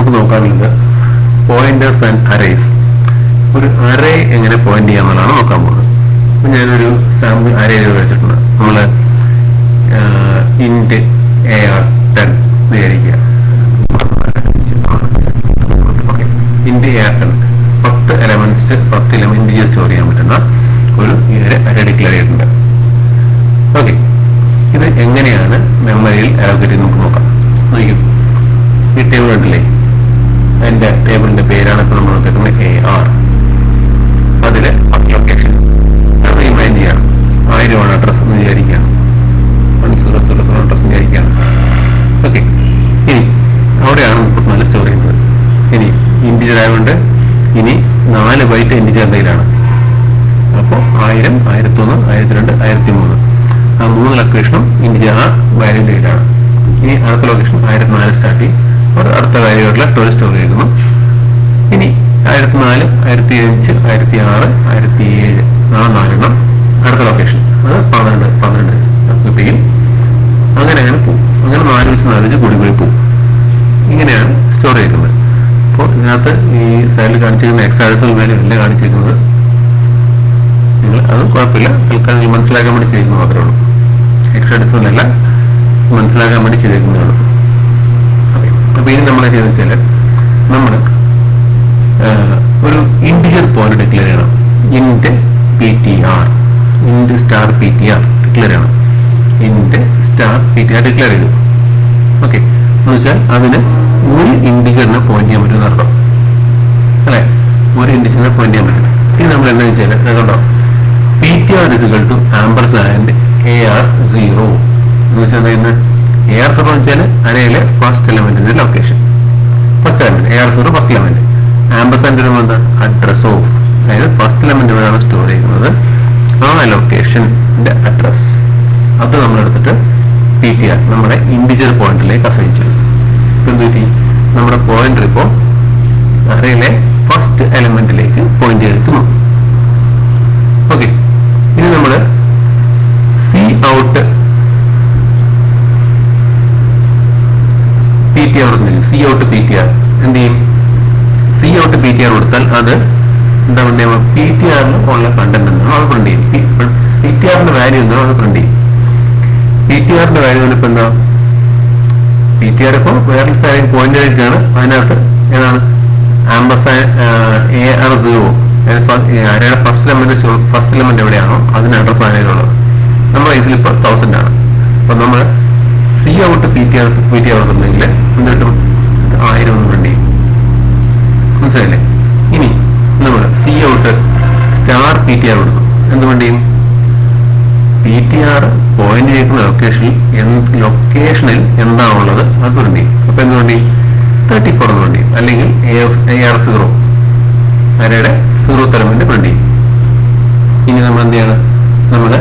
നമുക്ക് നോക്കാനുള്ളത് pointers and arrays. ഒരു array എങ്ങനെ പോയിന്റ് ചെയ്യാമെന്നാണ് നോക്കാൻ പോകുന്നത്. അപ്പൊ ഞാനൊരു സാമ്പിൾ അറേ വെച്ചിട്ടുണ്ട്. നമ്മള് ഇൻറ്റ് AR10 വിചാരിക്കുക. ഇൻറ്റ് AR10 10 എലമെന്റ്സ് 10 എലമെന്റ് സ്റ്റോർ ചെയ്യാൻ പറ്റുന്ന ഒരു അറേ ഡിക്ലെയർ ചെയ്തിട്ടുണ്ട്. ഓക്കെ, ഇത് എങ്ങനെയാണ് മെമ്മറിയിൽ അലോക്കേറ്റ് നമുക്ക് നോക്കാം. നോക്കും, ഈ ടേബിൾ ഉണ്ടല്ലേ, അതിന്റെ ടേബിളിന്റെ പേരാണ് ഇപ്പൊ നമ്മൾ നോക്കുന്നത് AR. അതില് ഫസ്റ്റ് ലൊക്കേഷൻ റിമൈൻഡ് ചെയ്യണം. 1000 അഡ്രസ് എന്ന് വിചാരിക്കാം. 1000 അഡ്രസ് വിചാരിക്കാം. ഓക്കെ, ഇനി അവിടെയാണ് 34 സ്റ്റോർ ചെയ്യുന്നത്. ഇനി ഇന്റിജർ ആയതുകൊണ്ട് ഇനി 4 ബൈറ്റ് ഇന്റിജറിന്റെ കയ്യിലാണ്. അപ്പോൾ 1000, 1001, 1002, 1003 ആ 3 ലൊക്കേഷനും ഇന്റിജർ ആ വാല്യൂന്റെ കയ്യിലാണ്. ഇനി അടുത്ത ലൊക്കേഷൻ 1004 സ്റ്റാർട്ട് ചെയ്യും. അടുത്ത വാല്യൂകളിലെ 12 സ്റ്റോർ ചെയ്യുന്നു. ഇനി 1004, 1005, 1006, 1007 4 അടുത്ത ലൊക്കേഷൻ അത് 12 ചെയ്യും. അങ്ങനെ പോകും. അങ്ങനെ 4 വെച്ച് 4 വെച്ച് കൂടി പോകും. ഇങ്ങനെയാണ് സ്റ്റോർ ചെയ്യുന്നത്. അപ്പോൾ ഇതിനകത്ത് ഈ സൈഡിൽ കാണിച്ചിരിക്കുന്ന എക്സാഡെസിമൽ വാല്യൂ അല്ല കാണിച്ചിരിക്കുന്നത്. നിങ്ങൾ അത് കുഴപ്പമില്ല, തൽക്കാലം മനസ്സിലാക്കാൻ വേണ്ടി ചെയ്യുന്നത് മാത്രമേ ഉള്ളൂ. എക്സാഡെസിമൽ അല്ല, മനസ്സിലാക്കാൻ വേണ്ടി ചെയ്തേക്കുന്നേ ഉള്ളൂ. അപ്പൊ ഇനി നമ്മളെ ചെയ്തെന്ന് വെച്ചാൽ നമ്മൾ ഒരു ഇന്റിജർ പോയിന്റ് ഡിക്ലെയർ ചെയ്യണം. ഇൻറ്റ് PTR, ഇൻറ്റ് സ്റ്റാർ PTR ഡിക്ലെയർ ചെയ്യണം. ഇൻറ്റ് സ്റ്റാർ PTR ഡിക്ലെയർ ചെയ്തു. ഓക്കെ, എന്ന് വെച്ചാൽ അതിന് ഒരു ഇന്റിജറിനെ പോയിന്റ് ചെയ്യാൻ പറ്റുന്ന അർത്ഥം അല്ലെ, ഒരു ഇന്റിജറിനെ പോയിന്റ് ചെയ്യാൻ പറ്റും. ഇനി നമ്മൾ എന്താ വെച്ചാൽ കണ്ടോ, PTR = ആമ്പർസാൻഡ് AR0 എന്ന് വെച്ചാൽ എന്താ AR0 എന്ന് വെച്ചാൽ അരയിലെ ഫസ്റ്റ് എലമെന്റിന്റെ location. First element AR0 first element. Ampersand എന്താ, അഡ്രസ് ഓഫ്, അതായത് ഫസ്റ്റ് എലമെന്റ് എവിടെയാണ് സ്റ്റോർ ചെയ്യുന്നത് ആ ലൊക്കേഷന്റെ അഡ്രസ്. അത് നമ്മളെടുത്തിട്ട് PTR നമ്മുടെ ഇന്റിജർ പോയിന്റിലേക്ക് അസൈൻ ചെയ്യും. എന്തുപറ്റി, നമ്മുടെ പോയിന്റർ ഇപ്പോൾ അറയിലെ ഫസ്റ്റ് എലമെന്റിലേക്ക് പോയിന്റ് ചെയ്തിരിക്കുന്നു. ഓക്കെ, ഇനി നമ്മള് Cout PTR Cout PTR എന്ത് ചെയ്യും, Cout PTR കൊടുത്താൽ അത് എന്താ പറയുക, PTR ഉള്ള കണ്ടന്റ് എന്നാണ് അത് പ്രിന്റ് ചെയ്യും. PTR വാല്യൂ എന്താണോ അത് പ്രിന്റ് ചെയ്യും. PTR വാല്യൂ ഇപ്പൊ എന്താ, PTR ഇപ്പൊ വേറെ കാര്യം പോയിന്റ് ആയിട്ടാണ്. അതിനകത്ത് ഏതാണ് AR0 അരയുടെ ഫസ്റ്റ് എലമെന്റ് എവിടെയാണോ അതിന് അഡ്രസ് ആണുള്ളത്. നമ്മുടെ ഇതിൽ ഇപ്പൊ 1000 ആണ്. അപ്പൊ നമ്മൾ Cout PTR കൊടുക്കുന്നെങ്കിൽ എന്നിട്ടും 1000 ഒന്ന് പ്രിന്റ് ചെയ്യും. മനസ്സിലായില്ലേ? ഇനി നമ്മൾ Cout സ്റ്റാർ PTR കൊടുക്കും. എന്തുകൊണ്ട് ചെയ്യും, PTR പോയിന്റ് ചെയ്യുന്ന ലൊക്കേഷനിൽ എന്താണുള്ളത് അത് പ്രിന്റ് ചെയ്യും. അപ്പൊ എന്തുകൊണ്ട് 34 എന്നുകൊണ്ട് ചെയ്യും. അല്ലെങ്കിൽ AR0 അരയുടെ 0th എലമെന്റ് പ്രിന്റ് ചെയ്യും. ഇനി നമ്മൾ എന്ത് ചെയ്യണം, നമ്മുടെ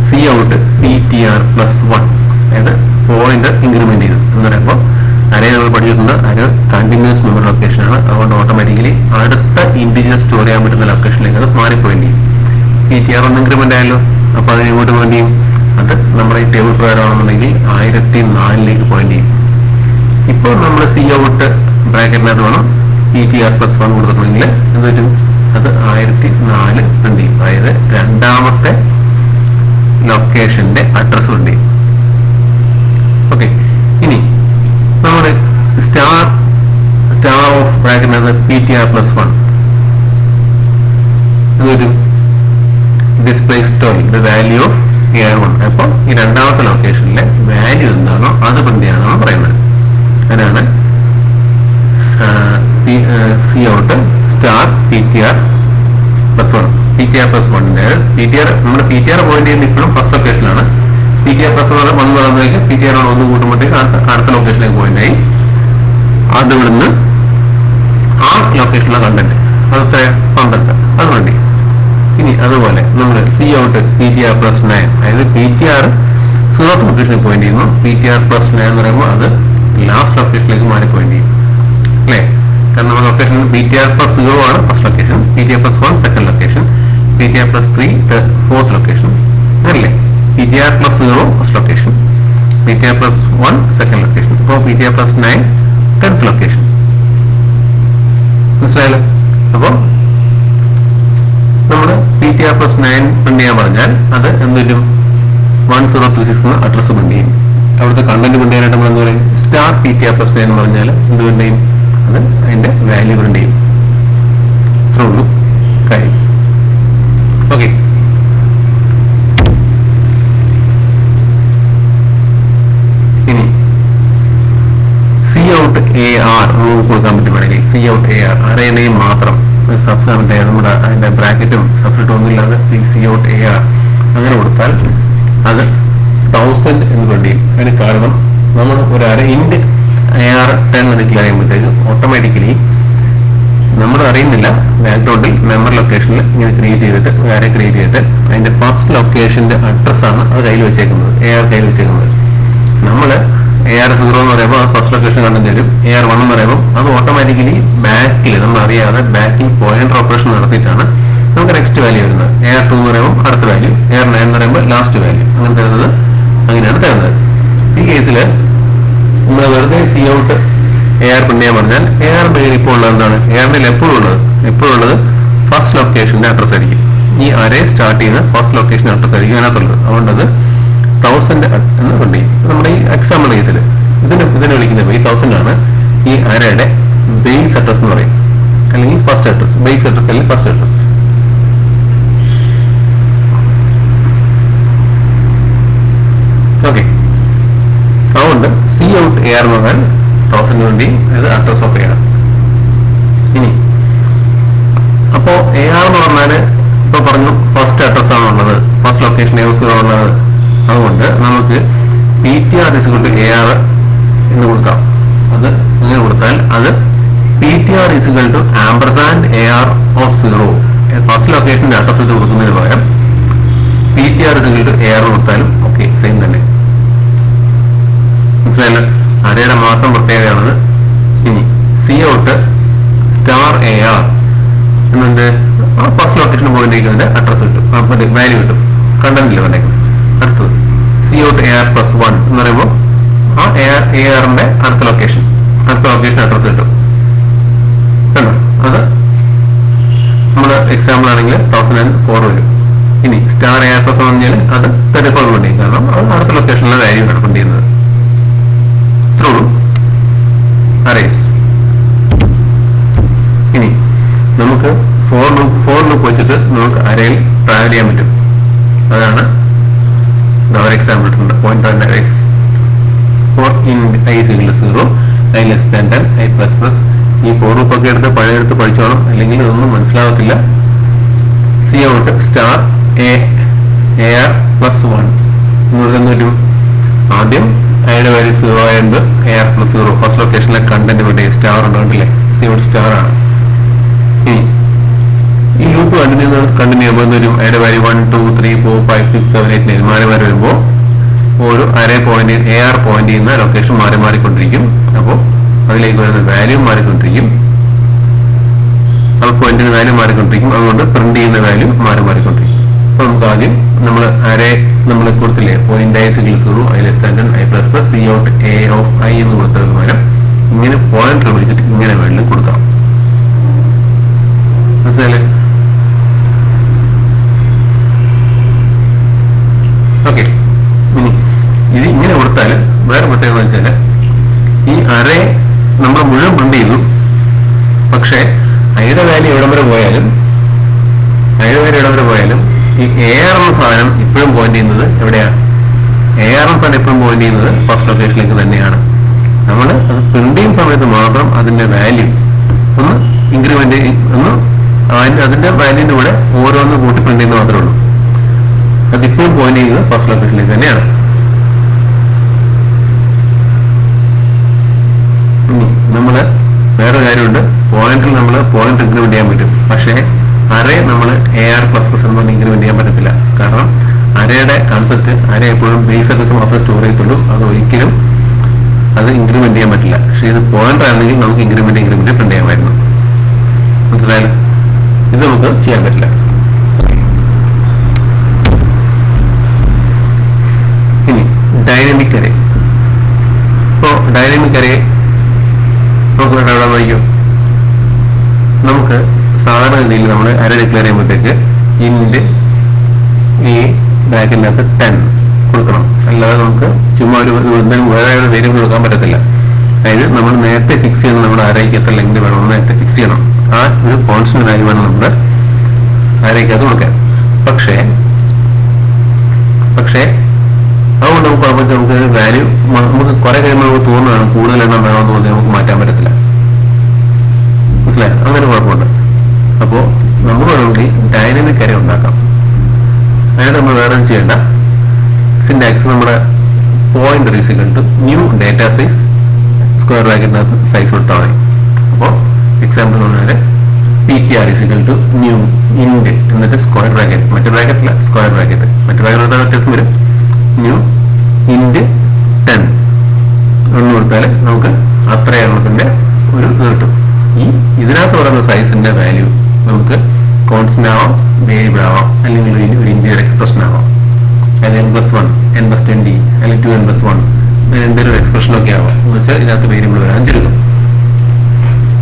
Cout PTR+1 അതായത് പോയിന്റർ ഇൻക്രിമെന്റ് ചെയ്തു എന്ന് പറയുമ്പോൾ അരയെ നമ്മൾ പഠിച്ചിട്ടുണ്ട്. അര കണ്ടിന്യൂസ് മെമ്മറി ലൊക്കേഷൻ ആണ്. അതുകൊണ്ട് ഓട്ടോമാറ്റിക്കലി അടുത്ത ഇന്റിജർ സ്റ്റോർ ചെയ്യാൻ പറ്റുന്ന ലൊക്കേഷനിലേക്ക് അത് മാറി പോയിന്റ് ചെയ്യും. PTR ഒന്ന് ഇൻക്രിമെന്റ് ആയല്ലോ, അപ്പൊ അതിന് ഇങ്ങോട്ട് പോയിന്റ് ചെയ്യും. അത് നമ്മുടെ ഈ ടേബിൾ പ്രകാരമാണെന്നുണ്ടെങ്കിൽ 1004 പോയിന്റ് ചെയ്യും. ഇപ്പോൾ നമ്മൾ Cout ബ്രാക്കറ്റിനകത്ത് വേണം PTR+1 കൊടുത്തിട്ടുണ്ടെങ്കിൽ എന്ത് പറ്റും, അത് 1004 പ്രിന്റ് ചെയ്യും. അതായത് രണ്ടാമത്തെ ലൊക്കേഷന്റെ അഡ്രസ് പ്രിന്റ് ചെയ്യും. ഓക്കെ, ഇനി നമ്മുടെ സ്റ്റാർ ഓഫ് ബ്രാക്കറ്റിനകത്ത് PTR+1 എന്തൊരു display story the value of AR1. അപ്പോൾ ഈ രണ്ടാമത്തെ ലൊക്കേഷനിലെ വാല്യൂ എന്താണോ അത് പ്രിന്റ് ചെയ്യാനാണ് പറയുന്നത്. അതിനാണ് Cout സ്റ്റാർ PTR+1. PTR+1 നമ്മുടെ PTR പോയിന്റ് ചെയ്യുന്ന ഇപ്പോഴും ഫസ്റ്റ് ലൊക്കേഷനിലാണ്. PTR+1 പറയുമ്പോഴേക്ക് PTR ഒന്ന് കൂട്ടുമ്പോഴത്തേക്ക് അടുത്ത ലൊക്കേഷനിലേക്ക് പോയിന്റ് ആയി. അത് ഇവിടുന്ന് ആ ലൊക്കേഷനിലെ കണ്ടന്റ് അത് 12 അത് വേണ്ടി. ഇനി അതുപോലെ നമ്മൾ Cout PTR+9 അതായത് PTR 0th ലൊക്കേഷനിൽ പോയിന്റ് ചെയ്യുന്നു. PTR+9 എന്ന് പറയുമ്പോൾ അത് ലാസ്റ്റ് ലൊക്കേഷനിലേക്ക് മാറി പോയിന്റ് ചെയ്യും അല്ലേ. കാരണം നമ്മുടെ ലൊക്കേഷൻ PTR+0 ആണ് first location, PTR+1 second location, PTR+3 fourth location അല്ലേ. PTR+0 first location, PTR+1 second location, ഇപ്പോൾ PTR+9 10th ലൊക്കേഷൻ. മനസ്സിലായല്ലോ? അപ്പോൾ നമ്മൾ PTR+9 പ്രിന്റ് ചെയ്യാൻ പറഞ്ഞാൽ അത് എന്തും 1026 അഡ്രസ് പ്രിന്റ് ചെയ്യും. അവിടുത്തെ കണ്ടന്റ് പ്രിന്റ് ചെയ്യാനായിട്ട് നമ്മൾ എന്താ പറയും? സ്റ്റാർ PTR+9 എന്ന് പറഞ്ഞാൽ എന്ത് പ്രിന്റ് ചെയ്യും? അത് അതിന്റെ വാല്യൂ പ്രിന്റ് ചെയ്യും. ഇത്രേ ഉള്ളൂ കാര്യം. ഓക്കെ, ഇനി COUT_AR കൊടുക്കാൻ പറ്റും. വേണമെങ്കിൽ COUT_AR അറേ നെയിം മാത്രം, നമ്മുടെ അതിന്റെ ബ്രാക്കറ്റും സബ്സ്റ്റിറ്റ്യൂട്ടും ഒന്നുമില്ലാതെ COUT_AR അങ്ങനെ കൊടുത്താൽ അത് 1000 എന്ന് പ്രിന്റ് ചെയ്യും. അതിന് കാരണം നമ്മൾ ഒരു അറേ ഇൻഡ് AR10 എന്ന് ഡിക്ലെയർ ചെയ്യുമ്പോഴത്തേക്ക് ഓട്ടോമാറ്റിക്കലി നമ്മൾ അറിയുന്നില്ല, ബാക്ക്ഗ്രൗണ്ടിൽ മെമ്മറി ലൊക്കേഷനിൽ ഇങ്ങനെ ക്രിയേറ്റ് ചെയ്തിട്ട് വേറെ ക്രിയേറ്റ് ചെയ്തിട്ട് അതിന്റെ ഫസ്റ്റ് ലൊക്കേഷന്റെ അഡ്രസ്സാണ് അത് കയ്യിൽ വെച്ചേക്കുന്നത്, AR കയ്യിൽ വെച്ചേക്കുന്നത്. നമ്മൾ AR0 എന്ന് പറയുമ്പോൾ അത് ഫസ്റ്റ് ലൊക്കേഷൻ കണ്ടെത്തി തരും. AR1 എന്ന് പറയുമ്പോൾ അത് ഓട്ടോമാറ്റിക്കലി ബാക്കിൽ നമ്മൾ അറിയാതെ ബാക്കിൽ പോയിന്റർ ഓപ്പറേഷൻ നടത്തിയിട്ടാണ് നമുക്ക് നെക്സ്റ്റ് വാല്യൂ വരുന്നത്. AR2 എന്ന് പറയുമ്പോൾ അടുത്ത വാല്യൂ, AR9 എന്ന് പറയുമ്പോൾ ലാസ്റ്റ് വാല്യൂ, അങ്ങനെ തരുന്നത് അങ്ങനെയാണ് തരുന്നത്. ഈ കേസിൽ നമ്മൾ വെറുതെ COUT_AR പ്രിന്റ് ചെയ്യാൻ പറഞ്ഞാൽ AR പേര് ഇപ്പോൾ ഉള്ളത് എന്താണ്? AR എപ്പോഴും ഉള്ളത് ഫസ്റ്റ് ലൊക്കേഷന്റെ അഡ്രസ് ആയിരിക്കും. ഈ അറേ സ്റ്റാർട്ട് ചെയ്യുന്ന ഫസ്റ്റ് ലൊക്കേഷൻ അഡ്രസ് ആയിരിക്കും അതിനകത്തുള്ളത്. അതുകൊണ്ട് അത് 1000 എന്ന് പ്രിന്റ് ചെയ്യും. നമ്മുടെ ഈ എക്സാമ്പിൾ കേസിൽ ഇതിനെ വിളിക്കുന്നത് ഈ 1000 ആണ് ഈ അറേയുടെ ബേസ് അഡ്രസ് എന്ന് പറയും, അല്ലെങ്കിൽ ഫസ്റ്റ് അഡ്രസ്. ബേസ് അഡ്രസ് അല്ലെങ്കിൽ ഫസ്റ്റ് അഡ്രസ്. ഓക്കെ, അതുകൊണ്ട് COUT_AR എന്ന് പറഞ്ഞാൽ 1000 വേണ്ടി അത് അഡ്രസ് ഓഫ് AR. ഇനി അപ്പോ AR എന്ന് പറഞ്ഞാല് ഇപ്പൊ പറഞ്ഞു ഫസ്റ്റ് അഡ്രസ് ആണുള്ളത്, ഫസ്റ്റ് ലൊക്കേഷൻ ഉള്ളത്. അതുകൊണ്ട് നമുക്ക് PTR=AR എന്ന് കൊടുക്കാം. അത് അങ്ങനെ കൊടുത്താൽ അത് PTR=AR0. ഫസ്റ്റ് ലൊക്കേഷന്റെ അഡ്രസ് ഇത് കൊടുക്കുന്നതിന് പകരം PTR=AR കൊടുത്താലും ഓക്കെ, സെയിം തന്നെ. മനസ്സിലായല്ലോ? അരയുടെ മാത്രം പ്രത്യേകതയാണത്. ഇനി COUT_AR എന്നുണ്ട് ഫസ്റ്റ് ലൊക്കേഷൻ പോയിന്റ് ചെയ്യുന്നതിന്റെ അഡ്രസ് കിട്ടും, വാല്യൂ കിട്ടും, കണ്ടന്റില്ല വന്നേക്കും. അടുത്തത് COUT_AR+1 എന്ന് പറയുമ്പോൾ ആ ARന്റെ അടുത്ത ലൊക്കേഷൻ അഡ്രസ് കിട്ടും. കണ്ടോ? അത് നമ്മുടെ എക്സാമ്പിൾ ആണെങ്കിൽ 1004 വരും. ഇനി സ്റ്റാർ AR+ എന്ന് പറഞ്ഞാൽ അത് 34 പ്രിന്റ് ചെയ്യും, കാരണം അത് അടുത്ത ലൊക്കേഷനിലെ വാല്യൂ ആണ് പ്രിന്റ് ചെയ്യുന്നത്. ഇത്രയുള്ളൂ അറേസ്. ഇനി നമുക്ക് ഫോർ ലൂപ്പ് വെച്ചിട്ട് നമുക്ക് അരയിൽ ട്രാവൽ ചെയ്യാൻ പറ്റും. അതാണ് ഒരു എക്സാമ്പിൾ ഇട്ടുണ്ട്. Point and arrays for in i=0, i<10, i++. ഈ ഫോർ ലൂപ്പ് ഒക്കെ എടുത്ത് പഴയെടുത്ത് പഠിച്ചോണം, അല്ലെങ്കിൽ ഇതൊന്നും മനസ്സിലാവത്തില്ല. COUT_AR+1 എന്ന് വരും. ആദ്യം അതിന്റെ വാല്യൂ 0 ആയതുകൊണ്ട് AR+0 ഫസ്റ്റ് ലൊക്കേഷനിലെ കണ്ടന്റ് ഇവിടെ സ്റ്റാർ ഉണ്ടല്ലേ, COUT* ആണ്. ഇനി ഈ ലൂപ്പ് കണ്ടിന്യൂ ചെയ്യുമ്പോൾ വരും അതിന്റെ വാല്യൂ 1 2 3 4 5 6 7 8 9 മാറി വരുമ്പോൾ ഓരോ അറേ പോയിന്റ് AR പോയിന്റ് ചെയ്യുന്ന ലൊക്കേഷൻ മാറിക്കൊണ്ടിരിക്കും. അപ്പോൾ അതിലേക്ക് വരുന്ന വാല്യൂ മാറിക്കൊണ്ടിരിക്കും, അത് പോയിന്റിന് വാല്യൂ മാറിക്കൊണ്ടിരിക്കും. അതുകൊണ്ട് പ്രിന്റ് ചെയ്യുന്ന വാല്യൂ മാറിക്കൊണ്ടിരിക്കും. അപ്പൊ നമുക്ക് ആദ്യം നമ്മൾ അരേ നമ്മൾ കൊടുത്തില്ലേ, point i=0, i<10, i++, COUT_A എന്ന് കൊടുത്തതിന് പകരം ഇങ്ങനെ പോയിന്റർ വിളിച്ചിട്ട് ഇങ്ങനെ വേണമെങ്കിലും കൊടുക്കാം. മനസ്സിലായില്ലേ? ഓക്കെ, ഇനി ഇത് ഇങ്ങനെ കൊടുത്താൽ വേറെ പ്രത്യേകത എന്ന് വെച്ചാൽ ഈ അറേ നമ്മൾ മുഴുവൻ പ്രിന്റ് ചെയ്തു, പക്ഷെ അതിന്റെ വാല്യൂ എവിടം വരെ പോയാലും ഈ AR എന്ന സാധനം ഇപ്പോഴും പോയിന്റ് ചെയ്യുന്നത് എവിടെയാണ്? AR എന്ന സാധനം എപ്പോഴും പോയിന്റ് ചെയ്യുന്നത് ഫസ്റ്റ് ലൊക്കേഷനിലേക്ക് തന്നെയാണ്. നമ്മൾ അത് പ്രിന്റ് ചെയ്യുന്ന സമയത്ത് മാത്രം അതിന്റെ വാല്യൂ ഒന്ന് ഇൻക്രിമെന്റ് അതിന്റെ വാല്യൂന്റെ കൂടെ ഓരോന്ന് കൂട്ടി പ്രിന്റ് ചെയ്യുന്നത് മാത്രമേ ഉള്ളൂ. അതിപ്പോഴും പോയിന്റ് ചെയ്യുന്നത് ഫസ്റ്റ് ലൊക്കേഷനിലേക്ക് തന്നെയാണ്. നമ്മള് വേറെ കാര്യമുണ്ട്, പോയിന്റിൽ നമ്മൾ പോയിന്റ് ഇൻക്രിമെന്റ് ചെയ്യാൻ പറ്റും, പക്ഷേ അറേ നമ്മൾ AR++ എന്ന് ഇൻക്രിമെന്റ് ചെയ്യാൻ പറ്റത്തില്ല. കാരണം അരയുടെ കൺസെപ്റ്റ് അര എപ്പോഴും ബേസ് അഡ്രസ് മാത്രമേ സ്റ്റോർ ചെയ്യത്തുള്ളൂ, അത് ഒരിക്കലും അത് ഇൻക്രിമെന്റ് ചെയ്യാൻ പറ്റില്ല. പക്ഷെ ഇത് പോയിന്റർ ആണെങ്കിൽ നമുക്ക് ഇൻക്രിമെന്റ് പ്രിന്റ് ചെയ്യാമായിരുന്നു. മനസ്സിലായാലും ഇത് നമുക്ക് ചെയ്യാൻ പറ്റില്ല. ഇനി ഡൈനാമിക് അറേ. ഇപ്പോ ഡൈനാമിക് അറേ നമുക്ക് എവിടെ വായിക്കും? നമുക്ക് സാധാരണഗതിയിൽ നമ്മൾ അറേ ഡിക്ലെയർ ചെയ്യുമ്പോഴത്തേക്ക് ഇൻഡ് ഈ ബ്രാക്കറ്റിനകത്ത് 10 കൊടുക്കണം. അല്ലാതെ നമുക്ക് ചുമ്മാ ഒരു വേറെ വേരിയബിൾ കൊടുക്കാൻ പറ്റത്തില്ല. അതായത് നമ്മൾ നേരത്തെ ഫിക്സ് ചെയ്യുന്ന നമ്മുടെ അറേക്ക് എത്ര ലെങ്ത് വേണമെന്ന് നേരത്തെ ഫിക്സ് ചെയ്യണം. ആ ഒരു കോൺസ്റ്റന്റ് വാല്യൂ വേണം നമ്മുടെ അറേക്കകത്ത് കൊടുക്കാൻ. പക്ഷേ അതുകൊണ്ട് നമുക്ക് വാല്യൂ നമുക്ക് കുറെ കഴിയുമ്പോൾ നമുക്ക് തോന്നുകയാണ് കൂടുതൽ എണ്ണം വേണമെന്ന് തോന്നി നമുക്ക് മാറ്റാൻ പറ്റത്തില്ല. മനസ്സിലായോ? അങ്ങനെ കുഴപ്പമുണ്ട്. അപ്പോൾ നമ്മൾ വേണമെങ്കിൽ ഡൈനാമിക് അറേ ഉണ്ടാക്കാം. അതിനായിട്ട് നമ്മൾ വേറെ ഒന്നും ചെയ്യേണ്ട. സിൻടാക്സ് നമ്മുടെ pointer is equal to new data size square ബ്രാക്കറ്റിനകത്ത് സൈസ് കൊടുത്താൽ മതി. അപ്പോൾ എക്സാമ്പിൾ പറഞ്ഞാൽ ptr is equal to new int എന്നിട്ട് സ്ക്വയർ ബ്രാക്കറ്റ്, മറ്റേ ബ്രാക്കറ്റില്ല സ്ക്വയർ ബ്രാക്കറ്റ്, മറ്റേ ബ്രാക്കറ്റ് വ്യത്യാസം വരും. ന്യൂ ഇൻഡ് 10 എന്ന് കൊടുത്താൽ നമുക്ക് അത്ര എണ്ണത്തിന്റെ ഒരു ഇത് കിട്ടും. ഇതിനകത്ത് പറയുന്ന സൈസിന്റെ വാല്യൂ നമുക്ക് കോൺസ്റ്റന്റ് ആവാം, വേരിയബിൾ ആവാം, അല്ലെങ്കിൽ ഒരു ഇന്റീരിയർ എക്സ്പ്രഷൻ ആവാം. അത് n+1, n+20 അല്ലെങ്കിൽ 2n+1 എന്തൊരു എക്സ്പ്രഷനൊക്കെ ആവാം. എന്ന് വെച്ചാൽ ഇതിനകത്ത് വേരിയബിൾ വരാൻ ചുരുക്കും.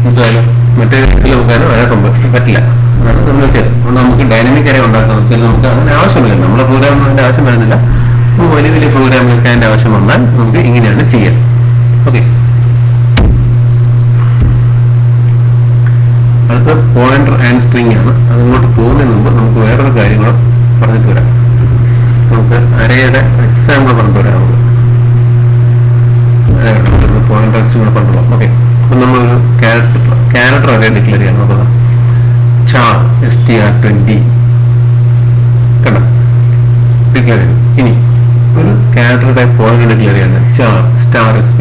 മനസ്സിലായാലും മറ്റേ കേസിൽ നോക്കാൻ വരാൻ സംഭവിക്കാൻ പറ്റില്ല. അതാണ് നമ്മൾ വെച്ചത്. അതുകൊണ്ട് നമുക്ക് ഡൈനാമിക് അറേ ഉണ്ടാക്കാൻ വെച്ചാൽ നമുക്ക് അങ്ങനെ ആവശ്യമില്ല. നമ്മുടെ പ്രോഗ്രാമിന് അതിന്റെ ആവശ്യം വരുന്നില്ല. വലിയ വലിയ പ്രോഗ്രാമിലൊക്കെ അതിന്റെ ആവശ്യം വന്നാൽ നമുക്ക് ഇങ്ങനെയാണ് ചെയ്യാം. ഓക്കെ, അടുത്ത പോയിന്റർ ആൻഡ് സ്ട്രിങ് ആണ്. അതിങ്ങോട്ട് പോകുന്നതിന് മുമ്പ് നമുക്ക് വേറൊരു കാര്യങ്ങൾ പറഞ്ഞിട്ട് വരാം. നമുക്ക് അരയുടെ എക്സാമ്പിൾ പറഞ്ഞിട്ട് വരാം. പോയിന്റർ സ്ട്രിങ് പറഞ്ഞോളാം. ഓക്കെ, അപ്പൊ നമ്മളൊരു ക്യാരക്ടർ അറേ ഡിക്ലെയർ ചെയ്യാൻ നോക്കാം. char str20 കണ്ട ഡിക്ലെയർ ചെയ്തു. ഇനി ഒരു ക്യാരക്ടർ ടൈപ്പ് പോയിന്റർ ഡിക്ലെയർ ചെയ്യുന്നത് char *sb.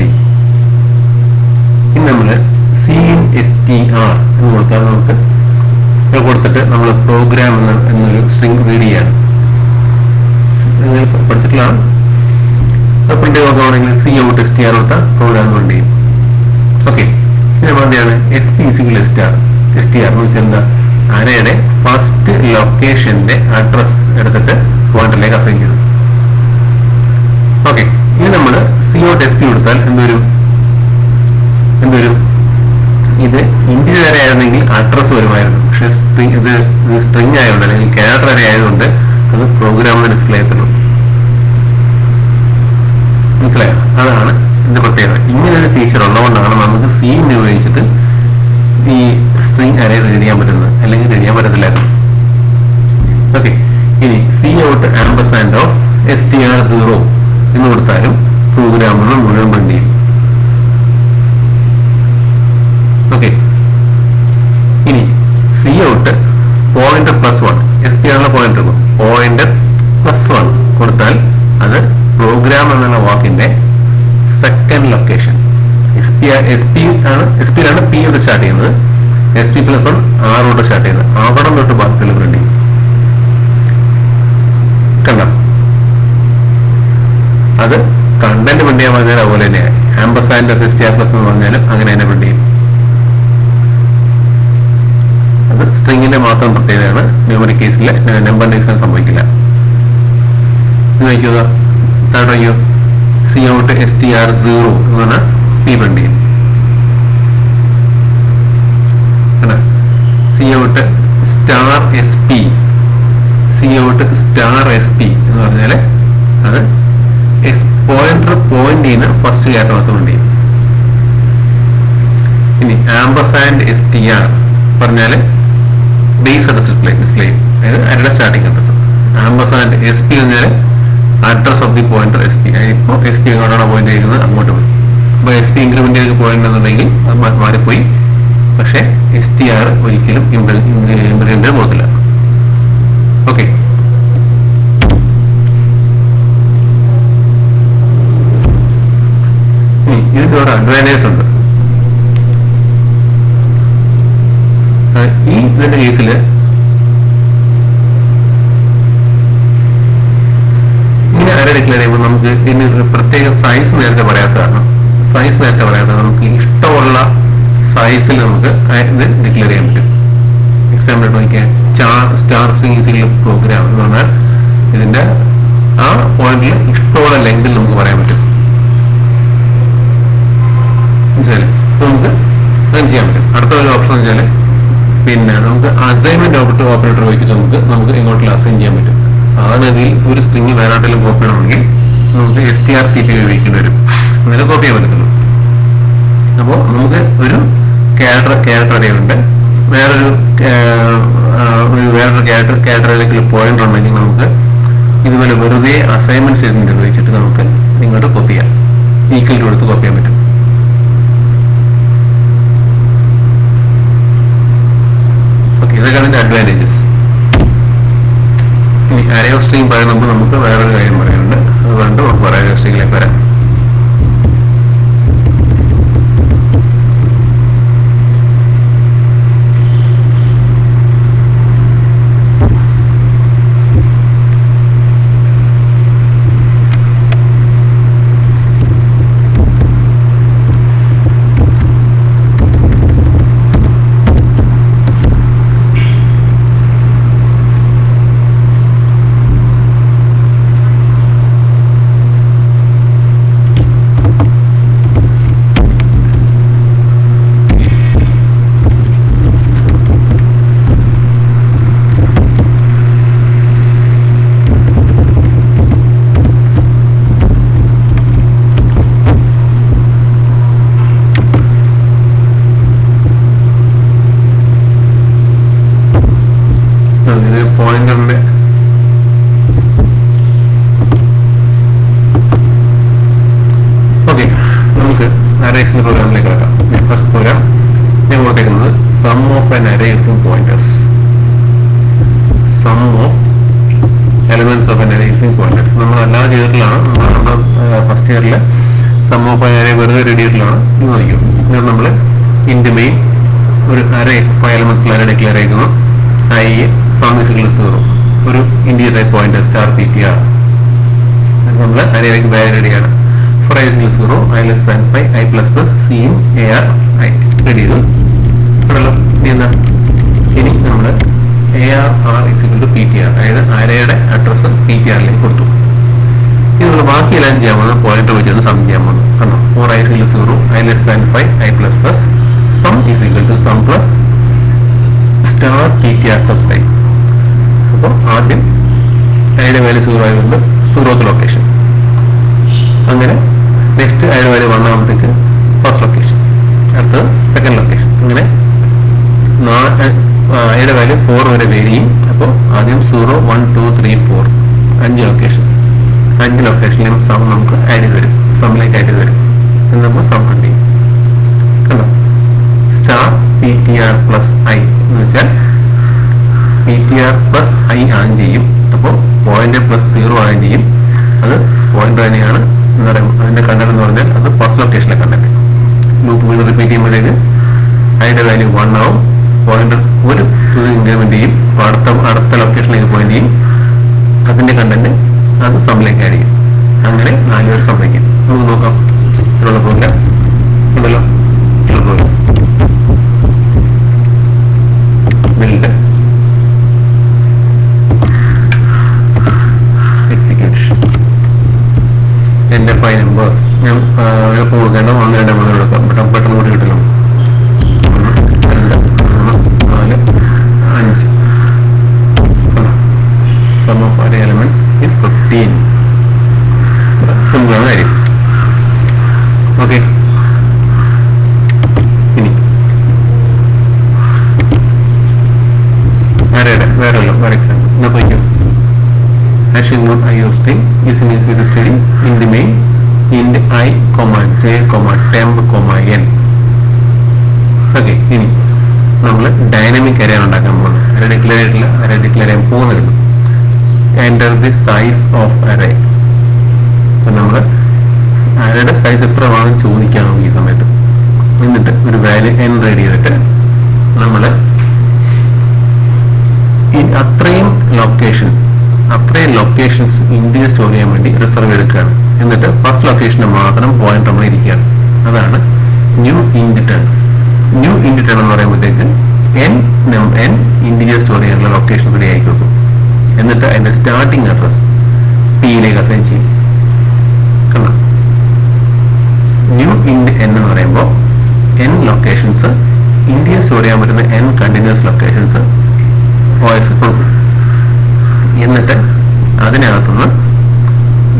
ഇനി നമ്മള് cin_str എന്ന് കൊടുത്താൽ നമുക്ക് കൊടുത്തിട്ട് നമ്മൾ പ്രോഗ്രാം എന്നൊരു സ്ട്രിംഗ് റീഡ് ചെയ്യാണ്. പഠിച്ചിട്ടുള്ളതാണ്. പ്രിന്റ് നോക്കുകയാണെങ്കിൽ cout_str കൊടുത്താൽ പ്രോഗ്രാം പ്രിന്റ് ചെയ്യും. ഓക്കെ, ഇനി നമ്മൾ എന്താണ് sp=str എന്ന് വെച്ചാൽ എന്താ, അരയുടെ ഫസ്റ്റ് ലൊക്കേഷന്റെ അഡ്രസ് എടുത്തിട്ട് പോയിന്ററിലേക്ക് അസൈൻ ചെയ്തു. ഓക്കെ, ഇനി നമ്മൾ cout_sp കൊടുത്താൽ എന്തൊരു ഇത് ഇന്റീരിയർ അറേ ആയിരുന്നെങ്കിൽ അഡ്രസ് വരുമായിരുന്നു. പക്ഷെ ഇത് സ്ട്രിംഗ് ആയതുകൊണ്ട് അല്ലെങ്കിൽ ക്യാരക്ടർ അറേ ആയതുകൊണ്ട് അത് പ്രോഗ്രാമിൽ ഡിസ്പ്ലേ ചെയ്യപ്പെടും. മനസ്സിലായോ? അതാണ് ഇതിന്റെ പ്രത്യേകത. ഇങ്ങനെ ഒരു ഫീച്ചർ ഉള്ളതുകൊണ്ടാണ് നമുക്ക് സീൻ ഉപയോഗിച്ചിട്ട് ഈ സ്ട്രിംഗ് അറേ റീഡ് ചെയ്യാൻ പറ്റുന്നത്, അല്ലെങ്കിൽ റീഡ് ചെയ്യാൻ പറ്റത്തില്ലായിരുന്നു. ഓക്കെ, ഇനി cout_str0 എന്ന് കൊടുത്താലും പ്രോഗ്രാമുകൾ മുഴുവൻ പ്രിന്റ് ചെയ്യും. ഓക്കെ, ഇനി cout pointer+1 str pointer pointer+1 കൊടുത്താൽ അത് പ്രോഗ്രാം എന്നുള്ള വാക്കിന്റെ സെക്കൻഡ് ലൊക്കേഷൻ എസ്പിയിലാണ് പി യോട് സ്റ്റാർട്ട് ചെയ്യുന്നത്, sp+1 ആറോട് സ്റ്റാർട്ട് ചെയ്യുന്നത്, അവിടെ തൊട്ട് ബാക്കിയുള്ള പ്രിന്റ് ചെയ്യും. കണ്ട, അത് കണ്ടന്റ് പ്രിന്റ് ചെയ്യാൻ പറഞ്ഞാൽ അതുപോലെ തന്നെയാണ്. &str+ എന്ന് പറഞ്ഞാലും അങ്ങനെ തന്നെ പ്രിന്റ് ചെയ്യും. അത് സ്ട്രിങ്ങിന്റെ മാത്രം പ്രത്യേകതയാണ്. ന്യൂമറിക് കേസിലെ നമ്പർ ഡിക്ഷൻ സംഭവിക്കില്ല. നോക്കിയോ, cout_str0 എന്ന് പറഞ്ഞാൽ പി പ്രിന്റ് ചെയ്യും. cout*sp എന്ന് പറഞ്ഞാല് അത് പോയിന്റർ പോയിന്റ് ചെയ്യുന്ന ഫസ്റ്റ് ക്യാരക്ടർ മാത്രം പ്രിന്റ് ചെയ്യും. ഇനി &str പറഞ്ഞാല് ബേസ് അഡ്രസ് ഡിസ്പ്ലേ ചെയ്യും. അതായത് അരയുടെ സ്റ്റാർട്ടിംഗ് അഡ്രസ്. &sp പറഞ്ഞാല് address of the pointer sp. ഇപ്പോൾ sp എങ്ങോട്ടാണ് പോയിന്റ് ചെയ്യുന്നത് അങ്ങോട്ട് പോയി. അപ്പൊ sp ഇൻക്രിമെന്റ് ചെയ്ത് പോയിന്റ് എന്നുണ്ടെങ്കിൽ അത് മാറിപ്പോയി. പക്ഷെ str ഒരിക്കലും ഇംപ്ലിമെന്റ് പോകത്തില്ല. ഓക്കെ, ഇതിന്റെ ഒരു അഡ്വാൻറ്റേജ് ഉണ്ട്. ഈ ഇതിന്റെ കേസിൽ ഇങ്ങനെ അറേ ഡിക്ലെയർ ചെയ്യുമ്പോൾ നമുക്ക് ഇതിന് പ്രത്യേക സൈസ് നേരത്തെ പറയാത്തതാണ്. നമുക്ക് ഇഷ്ടമുള്ള സൈസിൽ നമുക്ക് ഇത് ഡിക്ലെയർ ചെയ്യാൻ പറ്റും. എക്സാമ്പിൾ നോക്കിയാൽ *string പ്രോഗ്രാം എന്ന് പറഞ്ഞാൽ ഇതിന്റെ ആ പോയിന്റിൽ ഇഷ്ടമുള്ള ലെങ്തിൽ നമുക്ക് പറയാൻ പറ്റും. മനസ്സിലായി? നമുക്ക് അത് ചെയ്യാൻ പറ്റും. അടുത്ത ഒരു ഓപ്ഷൻ എന്ന് വെച്ചാൽ പിന്നെ നമുക്ക് അസൈൻമെന്റ് ഓപ്പറേറ്റർ വെച്ചിട്ട് നമുക്ക് ഇങ്ങോട്ടുള്ള അസൈൻ ചെയ്യാൻ പറ്റും. സാധാരണഗതിയിൽ ഒരു സ്ട്രിങ് വേറെ ആണെങ്കിലും കോപ്പി ചെയ്യണമെങ്കിൽ നമുക്ക് strcpy ഉപയോഗിക്കേണ്ടി വരും, എന്നാലും കോപ്പി ചെയ്യാൻ പറ്റത്തുള്ളൂ. അപ്പോൾ നമുക്ക് ഒരു ക്യാരക്ടർ അറേ ഉണ്ട്, വേറൊരു ക്യാരക്ടറിലേക്ക് പോയിന്റ് ഉണ്ടെങ്കിൽ നമുക്ക് ഇതുപോലെ വെറുതെ അസൈൻമെന്റ് സ്റ്റേറ്റ്മെന്റ് ഉപയോഗിച്ചിട്ട് നമുക്ക് ഇങ്ങോട്ട് കോപ്പി ചെയ്യാം, ഈക്വൽ ടു കൊടുത്ത് കോപ്പി ചെയ്യാൻ പറ്റും. ഓക്കെ, ഇതൊക്കെയാണ് ഇതിന്റെ അഡ്വാൻറ്റേജസ്. ഇനി അറേ ഓഫ് സ്ട്രിംഗ് പറയുമ്പോൾ നമുക്ക് വേറൊരു കാര്യം പറയാനുണ്ട്, അതുകൊണ്ട് നമുക്ക് അറേ ഓഫ് സ്ട്രിംഗിലേക്ക് വരാം. പോയിന്ററിന്റെ ഓക്കെ, നമുക്ക് അറേസിന്റെ പ്രോഗ്രാമിലേക്ക് കിടക്കാം. ഫസ്റ്റ് പ്രോഗ്രാം ഞാൻ കൊടുത്തേക്കുന്നത് sum of an array using pointers. Sum of elements of an array using pointers നമ്മൾ അല്ലാതെ ചെയ്തിട്ടുള്ളതാണ്. നമ്മുടെ ഫസ്റ്റ് ഇയറിൽ സം ഓഫ് ആൻ അറേ വെറുതെ റെഡി ചെയ്തിട്ടുള്ളതാണ്. ഇത് നോക്കിയോ, ഇത് നമ്മൾ ഇൻഡ് മെയിൻ ഒരു അറേ 5 എലിമെന്റ്സിൽ അറേ ഡിക്ലെയർ ചെയ്യുന്നു. I sum is equal to 0, ഒരു ഇന്റീജർ പോയിന്റർ ptr നമ്മൾ അറേയിലേക്ക് വാല്യൂ റെഡിയാണ്. For i equal 0, i less than 5, i plus plus c ar i ready ചെയ്തു. ആണല്ലോ. എന്താ ഇനി നമ്മൾ ar is equal to ptr, അതായത് അറേയുടെ അഡ്രസ് ptr-ലേക്ക് കൊടുത്തു. ഇത് നമ്മൾ ബാക്കിയെല്ലാം ചെയ്യാൻ പോകുന്നത് പോയിന്റർ വെച്ചാണ് സം ചെയ്യാൻ പോകുന്നത്. കണ്ടോ, for i equal 0, i less than 5, i plus plus sum is equal to sum plus star ptr plus i. അപ്പോൾ ആദ്യം ഐയുടെ വാല്യൂ 0 ആയതുകൊണ്ട് 0th ലൊക്കേഷൻ, അങ്ങനെ നെക്സ്റ്റ് ഐയുടെ വാല്യൂ 1 ആകുമ്പോഴത്തേക്ക് ഫസ്റ്റ് ലൊക്കേഷൻ, അടുത്തത് സെക്കൻഡ് ലൊക്കേഷൻ, അങ്ങനെ ഐയുടെ വാല്യൂ 4 വരെ വേരി ചെയ്യും. അപ്പോൾ ആദ്യം 0, 1, 2, 3, 4 5 ലൊക്കേഷൻ, 5 ലൊക്കേഷനിലും സം നമുക്ക് ആഡ് വരും, സമ്മിലേക്ക് ആഡ് വരും. എന്ന് നമ്മൾ സം കണ്ട് ചെയ്യും. കണ്ടോ, സ്റ്റാർ ptr പ്ലസ് ഐ എന്ന് വെച്ചാൽ ptr പ്ലസ് ഐ ആൻ ചെയ്യും. അപ്പോൾ പോയിന്റ് പ്ലസ് 0 ആൻ ചെയ്യും. അത് പോയിന്റ് തന്നെയാണ് എന്ന് പറയുമ്പോൾ അതിന്റെ കണ്ടന്റ് എന്ന് പറഞ്ഞാൽ അത് ഫസ്റ്റ് ലൊക്കേഷനിലെ കണ്ടന്റ്. ലൂപ്പ് വീണ്ടും റിപ്പീറ്റ് ചെയ്യുമ്പോഴേക്ക് അതിന്റെ വാല്യൂ 1 ആവും. പോയിന്റ് ഒരു ഇൻക്രിമെന്റ് ചെയ്യും, അടുത്ത ലൊക്കേഷനിലേക്ക് പോയിന്റ് ചെയ്യും. അതിന്റെ കണ്ടന്റ് അത് സമ്മിലേക്ക് ആഡ് ചെയ്യും. അങ്ങനെ 4 പേര് സംഭവിക്കും. നമുക്ക് നോക്കാം. ഇതിലുള്ള പ്രോഗ്രാം ഉണ്ടല്ലോ, പ്രോഗ്രാം ബിൽഡ് എന്റെ 5 നമ്പേഴ്സ് ഞാൻ എളുപ്പം കൊടുക്കേണ്ട 1, 2, 3 കൊടുക്കാം. പെട്ടെന്ന് കൂടി കിട്ടണം. 1, 2, 3, 4, 5. Sum of array elements is 15. സിമ്പിളാണ് കാര്യം. ഓക്കെ, ഇനി അറേയുടെ വേറെ എക്സാമ്പിൾ എന്നാ പോയിക്കോ. hash include i of string is initially study in the main int I, j, temp, n. Okay, ഇനി നമ്മൾ ഡൈനാമിക് അറേ ഉണ്ടാക്കാൻ പോകുന്നത്. അറേ ഡിക്ലെയർ ചെയ്യാൻ പോകുന്നത് enter the size of array. അപ്പൊ നമ്മൾ അറേയുടെ സൈസ് എത്ര വേണം ചോദിക്കാം ഈ സമയത്ത്. എന്നിട്ട് ഒരു വാല്യൂ n റെഡി ചെയ്തിട്ട് നമ്മൾ അത്രയും ലൊക്കേഷൻസ് ഇന്ത്യയിൽ സ്റ്റോർ ചെയ്യാൻ വേണ്ടി റിസർവ് എടുക്കുകയാണ്. എന്നിട്ട് ഫസ്റ്റ് ലൊക്കേഷന് മാത്രം പോയിന്റ് നമ്മൾ ഇരിക്കുകയാണ്. അതാണ് ന്യൂ ഇൻഡ് ടേൺ. ന്യൂ ഇൻഡ് ടേൺ എന്ന് പറയുമ്പോഴത്തേക്ക് n ഇന്ത്യയിൽ സ്റ്റോർ ചെയ്യാനുള്ള ലൊക്കേഷൻ റെഡി ആക്കി വെക്കും. എന്നിട്ട് അതിന്റെ സ്റ്റാർട്ടിംഗ് അഡ്രസ് പിയിലേക്ക് അസൈൻ ചെയ്യും. കണ്ടോ, ന്യൂ ഇൻഡ് n എന്ന് പറയുമ്പോൾ n ലൊക്കേഷൻസ് ഇന്ത്യയിൽ സ്റ്റോർ ചെയ്യാൻ പറ്റുന്ന n കണ്ടിന്യൂസ് ലൊക്കേഷൻസ് OS കൊടുക്കും. എന്നിട്ട് അതിനകത്തുനിന്ന്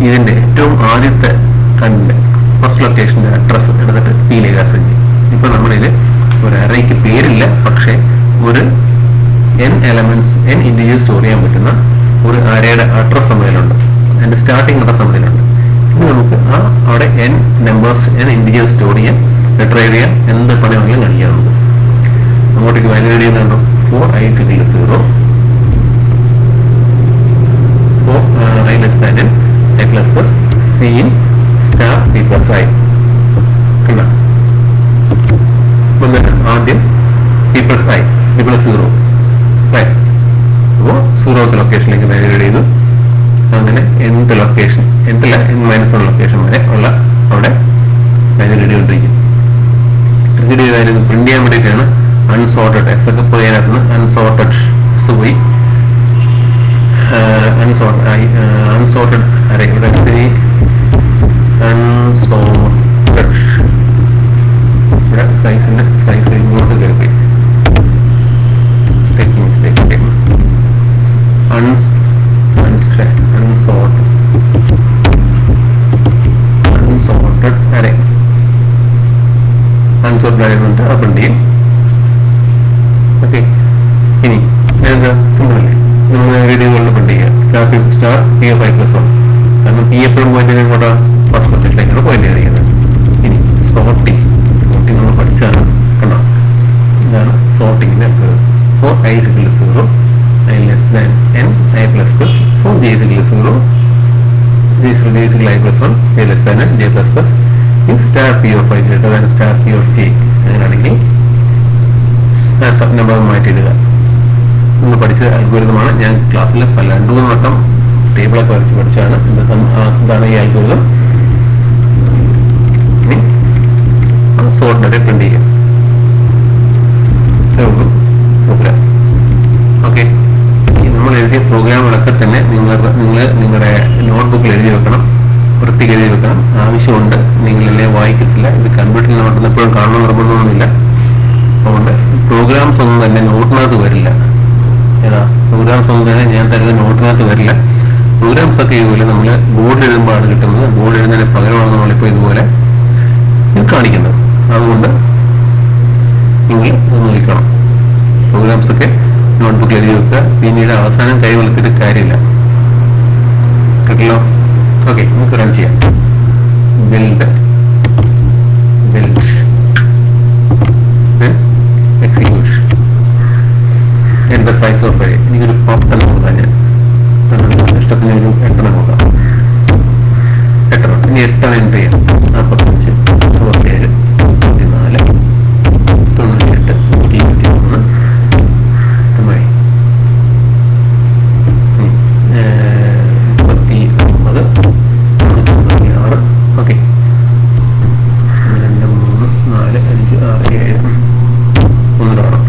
ഇതിന്റെ ഏറ്റവും ആദ്യത്തെ ഫസ്റ്റ് ലൊക്കേഷന്റെ അഡ്രസ് എടുത്തിട്ട് ഫീലേക്ക് അസൈൻ ചെയ്യും. ഇപ്പൊ നമ്മളിത് ഒരു അറേക്ക് പേരില്ല, പക്ഷെ ഒരു n ഇൻഡിജീസ് സ്റ്റോർ ചെയ്യാൻ പറ്റുന്ന ഒരു അറേയുടെ അഡ്രസ് നമ്മളിലുണ്ട്, അതിന്റെ സ്റ്റാർട്ടിംഗ് അഡ്രസ് നമ്മളിലുണ്ട്. ഇത് നമുക്ക് അവിടെ n ഇൻഡിജീസ് സ്റ്റോർ ചെയ്യാൻ, റിട്രൈവ് ചെയ്യാൻ, എന്ത് പണി വേണമെങ്കിലും കാണിക്കാം. നമുക്ക് അങ്ങോട്ടേക്ക് വാല്യൂഡ് ചെയ്യുന്നുണ്ടോ 4 i 0 4 i less than n i plus plus c in star p plus i കണ്ട. ആദ്യം p plus i p plus 0 അപ്പോൾ 0th ലൊക്കേഷനിലേക്ക് വാല്യൂഡ് ചെയ്തു. അങ്ങനെ nth ലൊക്കേഷൻ, nthല്ല n-1 ലൊക്കേഷൻ വരെ ഉള്ള അവിടെ വാല്യൂഡ് ചെയ്തുകൊണ്ടിരിക്കും. ഇത് ചെയ്താലും പ്രിന്റ് ചെയ്യാൻ വേണ്ടിയിട്ടാണ് അൺസോർട്ടഡ് എക്സ് ഒക്കെ പോയി അതിനകത്ത് അൺസോർട്ടഡ് എസ് പോയി അൺസോർട്ടഡ് അറേ ഇവിടെ അൺസോർട്ടഡ് ഇവിടെ സൈസ് ഇങ്ങോട്ട് കയറി mistake unsorted array unsorted array കൊണ്ട് അത് പ്രിന്റ് ചെയ്യും. ഓക്കെ, ഇനി സിമ്പിൾ അല്ലേ, നമ്മൾ റേഡിയോകളിൽ പ്രിന്റ് ചെയ്യുക star P of I plus 1, കാരണം പി എപ്പോഴും പോയിന്റ് ചെയ്തോട്ടെ ഫസ്റ്റ് ബക്കറ്റിലേക്കാണ് പോയിന്റ് ചെയ്തിരിക്കുന്നത്. ഇനി സോർട്ടിങ് നമ്മൾ പഠിച്ചാണ്, കണ്ടോ, ഇതാണ് സോർട്ടിങ്ങിന്റെ 4 i 0 i less than n i plus plus 4 j 0 j i plus 1 j less than n j plus plus if star p of i greater than star p of j അങ്ങനെയാണെങ്കിൽ number മാറ്റിയിടുക. നിങ്ങൾ പഠിച്ച അൽഗോരിതമാണ്. ഞാൻ ക്ലാസ്സിൽ 2-3 വട്ടം ടേബിളൊക്കെ വരച്ച് പഠിച്ചാണ്. ഇതാണ് ഈ അൽഗോരിതം. ഇനി സോർട്ടിനെ പ്രിന്റ് ചെയ്യുക. Program okay. നമ്മൾ എഴുതിയ പ്രോഗ്രാമുകളൊക്കെ തന്നെ നിങ്ങളുടെ നോട്ട്ബുക്കിൽ എഴുതി വെക്കണം, വൃത്തിക്ക് എഴുതി വെക്കണം. ആവശ്യമുണ്ട്, നിങ്ങളെല്ലാം വായിക്കത്തില്ല. ഇത് കമ്പ്യൂട്ടറിൽ നോട്ടുന്ന എപ്പോഴും കാണണം നിർബന്ധമൊന്നുമില്ല. അതുകൊണ്ട് പ്രോഗ്രാംസ് ഒന്നും തന്നെ നോട്ടിനകത്ത് വരില്ല. ഏതാ പ്രോഗ്രാംസ് ഒന്നും തന്നെ ഞാൻ തരുന്ന നോട്ടിനകത്ത് വരില്ല. പ്രോഗ്രാംസ് ഒക്കെ ഇതുപോലെ നമ്മൾ ബോർഡിൽ എഴുതുമ്പോഴാണ് കിട്ടുന്നത്. ബോർഡ് എഴുതുന്നതിന് പകരമാണ് നമ്മളിപ്പോൾ ഇതുപോലെ കാണിക്കുന്നത്. അതുകൊണ്ട് നിങ്ങൾ ഇത് നോക്കണം. പ്രോഗ്രാംസ് ഒക്കെ നോട്ട്ബുക്കിൽ എഴുതി വെക്കുക. പിന്നീട് അവസാനം കൈ വെളുത്തിട്ട് കാര്യമില്ല. കേട്ടല്ലോ? ഓക്കെ, നമുക്ക് റൺ ചെയ്യാം. ബിൽഡ് എക്സിക്യൂട്ട് എന്റെ സൈസ് ഓഫ് വഴി എനിക്കൊരു 10 നോക്കാം. ഞാൻ ഇഷ്ടത്തിന് ഒരു 8 നോക്കാം. 8 ഇനി 8 എൻട്രി ചെയ്യാം. 45 67 94 98 121 ഓക്കെ. 2 3 4 5 6 7 ഒന്നിടണം.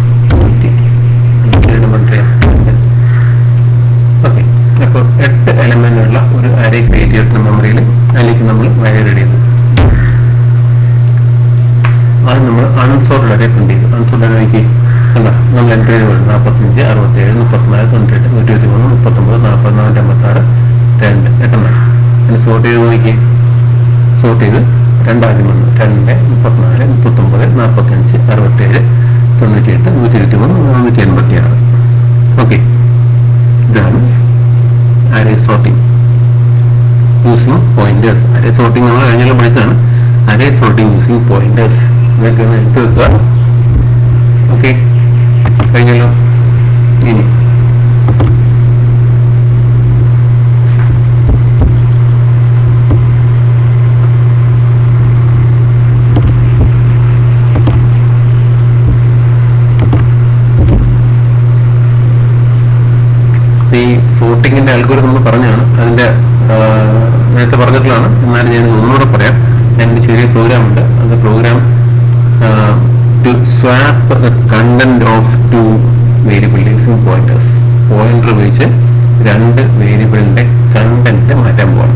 ഓക്കെ, അപ്പോൾ 8 എലമെന്റ് ഉള്ള ഒരു അറേ ക്രിയേറ്റ് ചെയ്തിട്ട് മെമ്മറിയിൽ അതിലേക്ക് നമ്മൾ വാല്യൂഡ് ചെയ്തു. അത് നമ്മൾ അൺസോർട്ടഡ് അറേ പ്രിന്റ് ചെയ്തു. അൺസോർട്ടഡ് അറേക്ക് കണ്ട നമ്മൾ എൻട്രി ചെയ്ത് 45 67 34 98 123 39 40 56 2 8 അതിന് സോർട്ട് ചെയ്ത് നോക്കി. സോർട്ട് ചെയ്ത് 2 ആദ്യം വന്നു. 2 34 39 45 67 98 123 186. ഓക്കെ, ഇതാണ് array sorting using pointers. Array sorting നമ്മൾ കഴിഞ്ഞാൽ പഠിച്ചതാണ്. അറേ സോർട്ടിങ് യൂസിങ് പോയിന്റേഴ്സ് ഇതൊക്കെ എടുത്ത് വെക്കുക. ഓക്കെ, കഴിഞ്ഞല്ലോ. ഇനി ഈ സോർട്ടിങ്ങിന്റെ അൽഗോരിതം നമ്മൾ പറഞ്ഞാണ്, അതിന്റെ നേരത്തെ പറഞ്ഞിട്ടുള്ളതാണ്. എന്നാലും ഞാൻ ഒന്നുകൂടെ പറയാം. എൻ്റെ ചെറിയ പ്രോഗ്രാം ഉണ്ട്. അത് program to swap the content of 2 variable using pointers. Pointer ഉപയോഗിച്ച് 2 വേരിയബിളിന്റെ കണ്ടന്റ് മാറ്റാൻ പോവാണ്.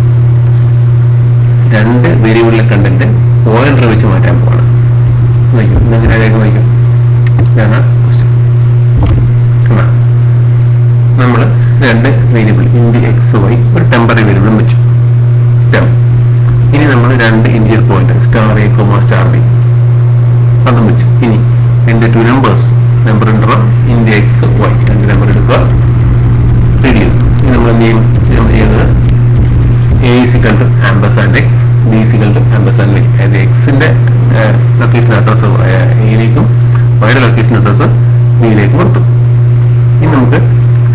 2 വേരിയബിളിലെ കണ്ടന്റ് പോയിന്റർ വെച്ച് മാറ്റാൻ പോവാണ്. നോക്കും, ഇങ്ങനെ നോക്കും. ഇതാണ് ക്വസ്റ്റ്യൻ. നമ്മൾ രണ്ട് വേരിയബിൾ ഇൻഡ് എക്സ് വൈ ഒരു ടെമ്പററി വേരിയബിളും വെച്ചു. ഇനി നമ്മൾ രണ്ട് integer point star A comma star B അതും വെച്ചു. ഇനി എൻ്റെ ടു നമ്പേഴ്സ് നമ്പർ ഉണ്ടോ ഇൻഡ് എക്സ് വൈ രണ്ട് നമ്പർ എടുക്കുക, റീഡ് ചെയ്തു. ഇനി നമ്മൾ എന്ത് ചെയ്യും? നമ്മൾ ചെയ്യുന്നത് A is equal to ampersand x, B equal to ampersand y. അതായത് എക്സിന്റെ ലൊക്കേഷൻ അഡ്രസ് എയിലേക്കും വൈയുടെ ലൊക്കേഷൻ അഡ്രസ് ബിയിലേക്കും കൊടുത്തു. ഇനി നമുക്ക്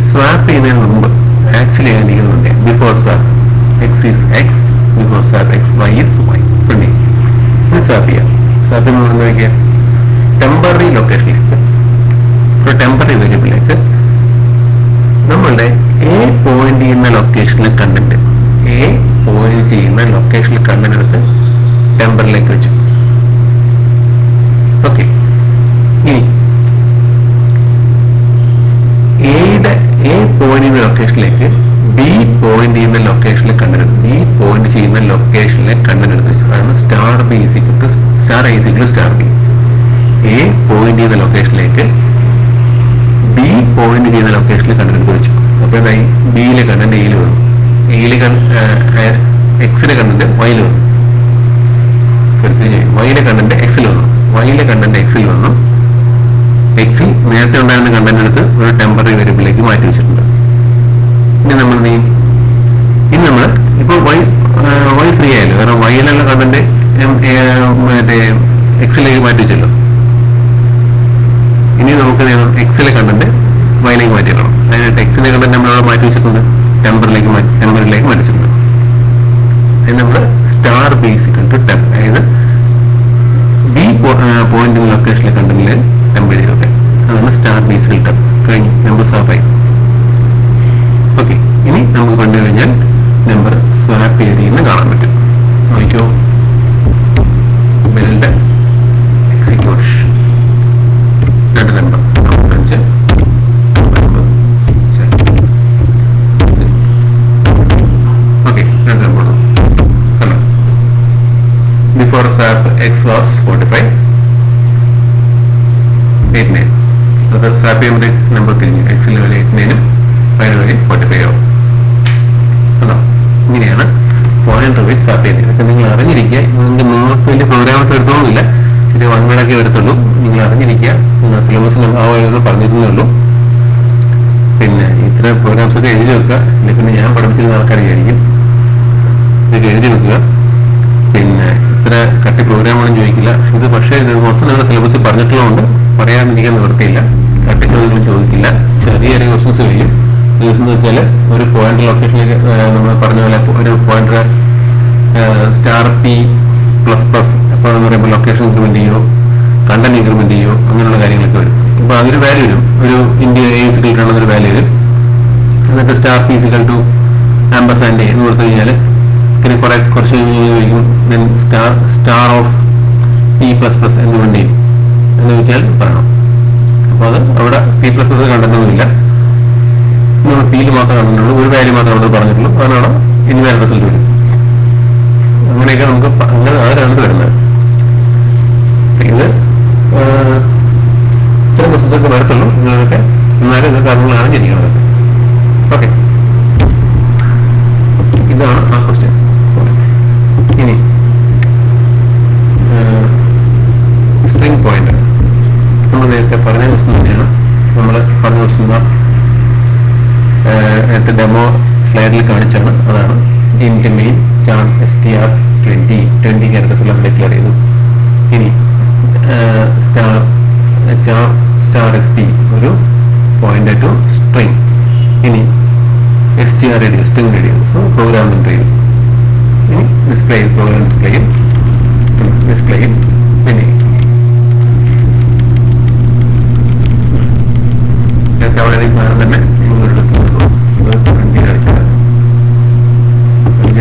സ്വാപ്പ് ചെയ്യുന്നതിന് മുമ്പ് ആക്ച്വലി എങ്ങനെയുണ്ട് before swap x is x, before swap x y is y. പിന്നെ ഇത് സ്വാപ്പ് ചെയ്യാം. സ്വാപ്പ് ചെയ്യുമ്പോൾ നോക്കിയാൽ ടെമ്പററി ലൊക്കേഷനിലേക്ക് ഒരു ടെമ്പററി വേരിയബിളിലേക്ക് നമ്മളുടെ എ പോയിന്റ് ചെയ്യുന്ന ലൊക്കേഷനിൽ കണ്ടന്റ് എടുത്ത് ടെമ്പറിലേക്ക് വെച്ചു. ഓക്കെ. ഇനി എ പോയിന്റ് ചെയ്യുന്ന ലൊക്കേഷനിലേക്ക് ബി പോയിന്റ് ചെയ്യുന്ന ലൊക്കേഷനിൽ കണ്ടന്റ് എടുത്ത് വെച്ചു. അതാണ് star B equal to star A equal to star B. A point ചെയ്യുന്ന ലൊക്കേഷനിലേക്ക് ബി പോയിന്റ് ചെയ്യുന്ന ലൊക്കേഷനിൽ കണ്ടന്റ് എടുത്ത് വെച്ചു. അപ്പൊ എന്തായി? ബിയിലെ കണ്ടന്റ് എയിൽ വന്നു, എക്സിലെ കണ്ടന്റ് വൈയിൽ വന്നു, വൈയിലെ കണ്ടന്റ് എക്സിൽ വന്നു, എക്സിൽ നേരത്തെ ഉണ്ടായിരുന്ന കണ്ടന്റ് എടുത്ത് ഒരു ടെമ്പററി വേരിയബിളിലേക്ക് മാറ്റി വെച്ചിട്ടുണ്ട്. ഇനി നമ്മൾ ഇപ്പൊ വൈ ഫ്രീ ആയല്ലോ, കാരണം വൈയിലുള്ള കണ്ടന്റ് മറ്റേ എക്സിലേക്ക് മാറ്റി വെച്ചല്ലോ. ഇനി നമുക്ക് എക്സിലെ കണ്ടന്റ് വൈയിലേക്ക് മാറ്റിക്കണം. അതിനായിട്ട് എക്സിലെ കണ്ടന്റ് നമ്മളവിടെ മാറ്റി വെച്ചിട്ടുണ്ട്, ടെമ്പറിലേക്ക് മാറ്റിച്ചിട്ടുണ്ട്. അതിന് നമ്മൾ star B equal to temp, അതായത് ബി പോയിന്റിംഗ് ലൊക്കേഷനിലെ കണ്ടന്റിൽ ടെമ്പർ ചെയ്തൊക്കെ അതാണ് സ്റ്റാർ ബി ഇസിക്കൽ ടെം. കഴിഞ്ഞു, നമ്പർ സ്വാപ്പായി. ഓക്കെ. ഇനി നമുക്ക് കണ്ടു കഴിഞ്ഞാൽ നമ്പർ സ്വാപ്പ് ചെയ്തെന്ന് കാണാൻ പറ്റും. നോക്കിയോ, ബിൽഡ് എക്സിക്യൂഷൻ രണ്ട് നമ്പർ 5 ഓക്കെ. രണ്ട് നമ്പർ കണ്ടോ. Before swap X was 45, 89. അത് സ്വാപ്പ് ചെയ്യുമ്പോൾ നമ്പർ തിരിഞ്ഞു, എക്സിൽ വരെ 89ഉം വൈയുടെ വരെ 45 ആവും. കണ്ടോ. ഇങ്ങനെയാണ് പോയിന്റ് വഴി സ്വാപ്പ് ചെയ്യുന്നത്. ഇതൊക്കെ നിങ്ങൾ അറിഞ്ഞിരിക്കുക. നിങ്ങൾക്ക് വലിയ പ്രോഗ്രാമൊക്കെ എടുത്തോന്നില്ല, ഇത് 1 വേർഡൊക്കെ എടുത്തുള്ളൂ. നിങ്ങൾ അറിഞ്ഞിരിക്കുക. നിങ്ങൾ സിലബസിൽ പറഞ്ഞിരുന്നേ ഉള്ളൂ. പിന്നെ ഇത്ര പ്രോഗ്രാംസ് ഒക്കെ എഴുതി വെക്കുക. പിന്നെ ഞാൻ പഠിപ്പിച്ചിരുന്ന ആൾക്കാരായിരിക്കും, ഇതൊക്കെ എഴുതി വെക്കുക. പിന്നെ ഇത്ര കട്ടി പ്രോഗ്രാമാണെന്ന് ചോദിക്കില്ല ഇത്. പക്ഷേ ഇത് മൊത്തം നിങ്ങളുടെ സിലബസിൽ പറഞ്ഞിട്ടുള്ളതുകൊണ്ട് പറയാതിരിക്കാൻ നിവൃത്തിയില്ല. കട്ടി ചോദ്യങ്ങളും ചോദിക്കില്ല, ചെറിയ ചെറിയ ക്വസ്റ്റൻസ് കഴിയും. എന്ന് വെച്ചാൽ ഒരു പോയിന്റ് ലൊക്കേഷനിലേക്ക് നമ്മൾ പറഞ്ഞ പോലെ ഒരു point star P plus plus അപ്പോൾ എന്ന് പറയുമ്പോൾ ലൊക്കേഷൻ ഇൻക്രിമെന്റ് ചെയ്യോ, കണ്ടന്റ് ഇൻക്രിമെന്റ് ചെയ്യോ, അങ്ങനെയുള്ള കാര്യങ്ങളൊക്കെ വരും. അപ്പൊ അതൊരു വാല്യൂ വരും, ഒരു ഇന്ത്യ എ ഇസിക്കൽ ടു ആണെന്നൊരു വാല്യൂ വരും. എന്നിട്ട് star P is equal to ampersand എന്ന് കൊടുത്തു കഴിഞ്ഞാൽ പിന്നെ കുറച്ച് ചോദിക്കും star of P plus plus increment ചെയ്യും എന്ന് ചോദിച്ചാൽ പറയണം. അപ്പൊ അത് അവിടെ പി പ്ലസ് പ്ലസ് കണ്ടെത്തുന്നില്ല, നമ്മൾ പിയിൽ മാത്രമേ കണ്ടിട്ടുള്ളൂ, ഒരു വാല്യൂ മാത്രമേ അവിടെ പറഞ്ഞിട്ടുള്ളൂ. അതിനാണ് ഇൻവാലിഡ് റിസൾട്ട് വരും. അങ്ങനെയൊക്കെ നമുക്ക് അങ്ങനെ അതിനാണ് വരുന്നത്. ഇത് ഇത്തരം പ്രോസസ്സൊക്കെ വരത്തുള്ളൂ നിങ്ങളൊക്കെ, എന്നാലും ഇതൊക്കെ നമ്മൾ അറിഞ്ഞിരിക്കണം. ഓക്കെ, ഇതാണ് ആ ക്വസ്റ്റ്യൻ. ഇനി സ്ട്രിംഗ് പോയിന്റ് നമ്മൾ നേരത്തെ പറഞ്ഞ ക്വസ്റ്റ്യൻ തന്നെയാണ്. നമ്മൾ പറഞ്ഞ ക്വസ്റ്റ്യൻ നേരത്തെ ഡെമോ സ്ലൈഡിൽ കാണിച്ചാണ്. അതാണ് ഇൻറ്റ് മെയിൻ ചാൺ str20 ക്യാരക്ടേഴ്സുള്ള ഡിക്ലെയർ ചെയ്തു. ഇനി സ്റ്റാർ sp ഒരു പോയിന്റ് ടു സ്ട്രിംഗ്. ഇനി str സ്ട്രിംഗ് റെഡി ചെയ്തു, പ്രോഗ്രാം എൻ്റർ ചെയ്തു. ഇനി ഡിസ്പ്ലേ പ്രോഗ്രാം ഡിസ്പ്ലേയും പിന്നെ അവിടെ തന്നെ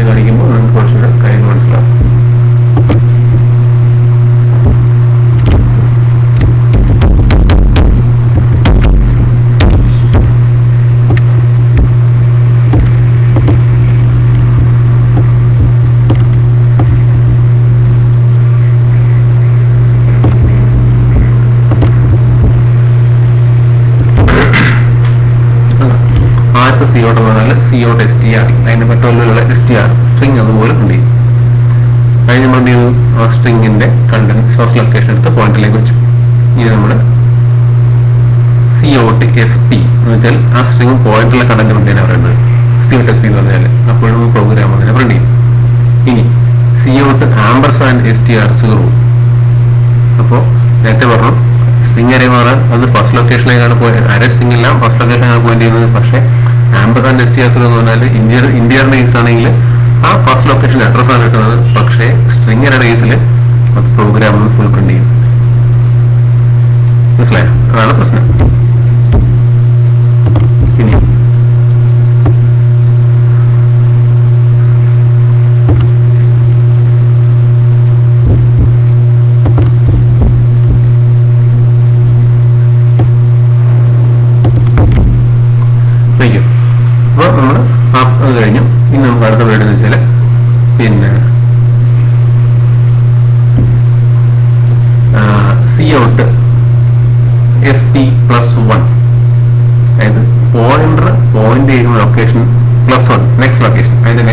കാണിക്കുമ്പോൾ നമുക്ക് കുറച്ചുകൂടെ കാര്യങ്ങൾ മനസ്സിലാവും. സി ഔട്ട് എന്ന് പറഞ്ഞാൽ C out S T R, അതിന്റെ മറ്റുള്ള എസ് ടി ആർ സ്ട്രിങ് അതുപോലെ പ്രിന്റ് ചെയ്യും. അതിന് നമ്മൾ എന്ത് ചെയ്തു, ആ സ്ട്രിങ്ങിന്റെ കണ്ടന്റ് സോഴ്സ് ലൊക്കേഷൻ എടുത്ത് പോയിന്റിലേക്ക് വെച്ചു. ഇനി നമ്മൾ സി ഔട്ട് എസ് പി എന്ന് വെച്ചാൽ ആ സ്ട്രിങ് പോയിന്റിലെ കണ്ടന്റ് പ്രിന്റ് ചെയ്യാൻ പറയുന്നത്. സി ഔട്ട് എസ് പി എന്ന് പറഞ്ഞാൽ അപ്പോഴും പ്രോഗ്രാം അതിനെ പ്രിന്റ് ചെയ്യും. ഇനി C out ampersand S T R 0. അപ്പോൾ നേരത്തെ പറഞ്ഞു സ്ട്രിങ് അറേ മാറാൻ അത് ഫസ്റ്റ് ലൊക്കേഷനിലേക്കാണ് അറേ സ്ട്രിങ് എല്ലാം ഫസ്റ്റ് ലൊക്കേഷനാണ് പോയിന്റ് ചെയ്യുന്നത്. പക്ഷേ ആംബർസാൻഡ് എസ് ടി ആർ 0 എന്ന് പറഞ്ഞാൽ ഇന്ത്യയുടെ കേസ് ആണെങ്കിൽ ആ ഫസ്റ്റ് ലൊക്കേഷൻ അഡ്രസ് ആണ് കിട്ടുന്നത്. പക്ഷേ സ്ട്രിങ് അറേ കേസിൽ അത് പ്രോഗ്രാം ഫുൾ പ്രിന്റ് ചെയ്യും. മനസ്സിലായോ? അതാണ് പ്രശ്നം. ഇനി അപ്പോൾ നമ്മൾ അത് കഴിഞ്ഞു. ഇനി നമുക്ക് അടുത്ത വേണ്ടതെന്ന് വെച്ചാൽ പിന്നെ സി ഔട്ട് എസ് പി +1, അതായത് പോയിന്റ് ചെയ്യുന്ന ലൊക്കേഷൻ +1 നെക്സ്റ്റ് ലൊക്കേഷൻ, അതിന്റെ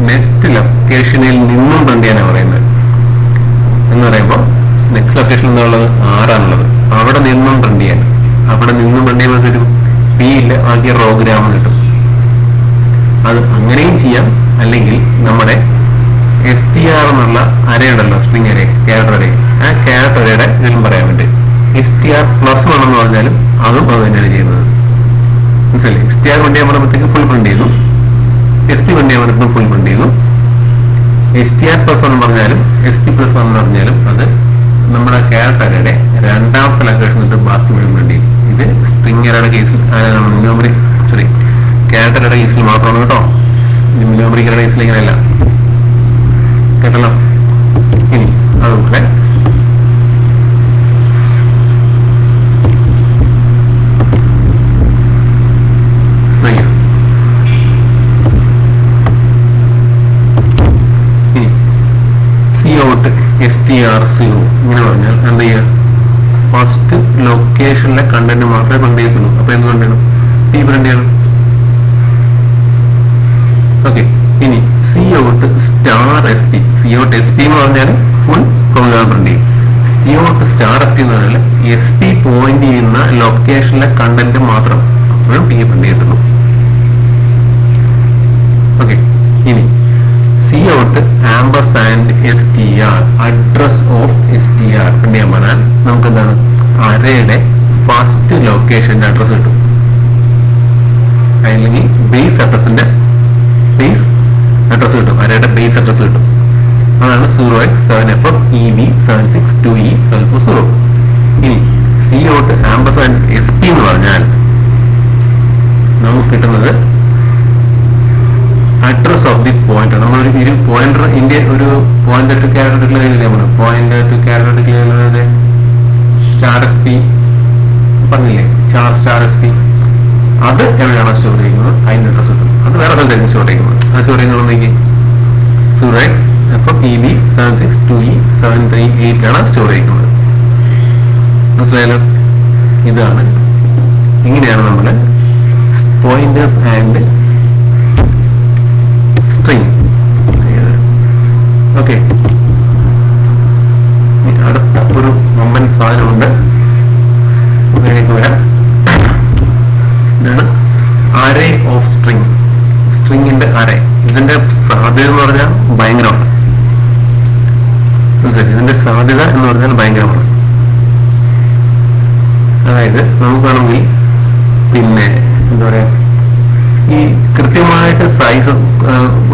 നെക്സ്റ്റ് ലൊക്കേഷനിൽ നിന്നും പ്രിന്റ് ചെയ്യാനാണ് പറയുന്നത്. എന്ന് പറയുമ്പോൾ നെക്സ്റ്റ് ലൊക്കേഷൻ എന്നുള്ളത് 6 അവിടെ നിന്നും പ്രിന്റ് ചെയ്യാൻ, അവിടെ നിന്നും പ്രിന്റ് ചെയ്യുമ്പോൾ ഒരു പി ഇല്ല ആദ്യ പ്രോഗ്രാം കിട്ടും. അത് അങ്ങനെയും ചെയ്യാം. അല്ലെങ്കിൽ നമ്മുടെ എസ് ടി ആർ എന്നുള്ള അരയുണ്ടല്ലോ, സ്ട്രിങ് അരേ, ക്യാരക്ടർ അരേ, ആ ക്യാരക്ടർ അരയുടെ ഇതിലും പറയാൻ വേണ്ടി എസ് ടി ആർ +1 എന്ന് പറഞ്ഞാലും അതും അത് തന്നെയാണ് ചെയ്യുന്നത്. മനസ്സിലായി? എസ് ടി ആർ പ്രിന്റ് ചെയ്യാൻ പറയുമ്പോഴത്തേക്ക് ഫുൾ പ്രിന്റ് ചെയ്യുന്നു, എസ് ടി പ്രിന്റ് ചെയ്യാൻ പറയുമ്പോൾ ഫുൾ പ്രിന്റ് ചെയ്യുന്നു. എസ് ടി ആർ +1 എന്ന് പറഞ്ഞാലും എസ് ടി +1 എന്ന് പറഞ്ഞാലും അത് നമ്മുടെ ക്യാരക്ടർ അരയുടെ രണ്ടാമത്തെ ലൊക്കേഷൻ തൊട്ട് ബാക്കി മുഴുവൻ പ്രിന്റ് ചെയ്യും. ഇത് സ്ട്രിങ് അരയുടെ കേസിൽ ക്യാരക്ടറുടെ കേസിൽ മാത്രമാണ് കേട്ടോ. ന്യൂമറിക്കയുടെ കേസിൽ ഇങ്ങനെയല്ല കേട്ടല്ലോ. ഇനി അതുപോലെ C out S T R 0 ഇങ്ങനെ പറഞ്ഞാൽ എന്ത് ചെയ്യുക, ഫസ്റ്റ് ലൊക്കേഷനിലെ കണ്ടന്റ് മാത്രമേ പ്രിന്റ് ചെയ്യത്തുള്ളൂ. അപ്പൊ എന്ത് പ്രിന്റ് ചെയ്യണം? പി പ്രിന്റ് ചെയ്യണം. ഓക്കെ. ഇനി C out star S P, C out S P എന്ന് പറഞ്ഞാൽ ഫുൾ പ്രോഗ്രാം പ്രിന്റ് ചെയ്യും. C out star S P എന്ന് പറഞ്ഞാൽ എസ് പി പോയിന്റ് ചെയ്യുന്ന ലൊക്കേഷനിലെ കണ്ടന്റ് മാത്രം അപ്പോഴും പി പ്രിന്റ് ചെയ്തിട്ടുള്ളൂ. ഓക്കെ. ഇനി C out ampersand S T R, address of S T R print ചെയ്യാൻ പറഞ്ഞാൽ നമുക്ക് എന്താണ്, അരയുടെ ഫസ്റ്റ് ലൊക്കേഷന്റെ അഡ്രസ് കിട്ടും. അല്ലെങ്കിൽ ബേസ് അഡ്രസ്സിന്റെ ബേസ് അഡ്രസ് കിട്ടും, അരയുടെ ബേസ് അഡ്രസ് കിട്ടും. അതാണ് 0x7FF EV762E740. ഇനി C out ampersand S P എന്ന് പറഞ്ഞാൽ നമുക്ക് കിട്ടുന്നത് അഡ്രസ് ഓഫ് ദി പോയിന്റർ. നമ്മളൊരു പോയിന്റർ ഇന്ത്യ ഒരു പോയിന്റർ ടു ക്യാരക്ടർ ഡിക്ലെയർ ചെയ്തില്ലേ, നമ്മൾ പോയിന്റർ ടു ക്യാരക്ടർ ഡിക്ലെയർ ചെയ്തത് സ്റ്റാർ എസ് പി പറഞ്ഞില്ലേ, സ്റ്റാർ എസ് പി. അത് എവിടെയാണോ സ്റ്റോർ ചെയ്യുന്നത് അതിന്റെ അഡ്രസ് കിട്ടും. അത് വേറെ സ്ഥലത്തായിരിക്കും സ്റ്റോർ ചെയ്യുന്നത്. അത് സ്റ്റോർ ചെയ്യുന്നതെങ്കിൽ 0x7FF EV762E738 ആണ് സ്റ്റോർ ചെയ്യുന്നത്. മനസ്സിലായാലോ? ഇതാണ്, ഇങ്ങനെയാണ് നമ്മൾ പോയിന്റേഴ്സ് ആൻഡ് സ്ട്രിങ്. ഓക്കെ. അടുത്ത ഒരു വമ്പൻ സാധനമുണ്ട്, അതിലേക്ക് വരാം. ഇതാണ് അറേ ഓഫ് സ്ട്രിങ്, സ്ട്രിങ്ങിന്റെ അറേ. ഇതിന്റെ സാധ്യത എന്ന് പറഞ്ഞാൽ ഭയങ്കരമാണ്. ഇതിന്റെ സാധ്യത എന്ന് പറഞ്ഞാൽ ഭയങ്കരമാണ്. അതായത് നമുക്ക് വേണമെങ്കിൽ പിന്നെ എന്താ പറയാ, ഈ കൃത്യമായിട്ട് സൈസ്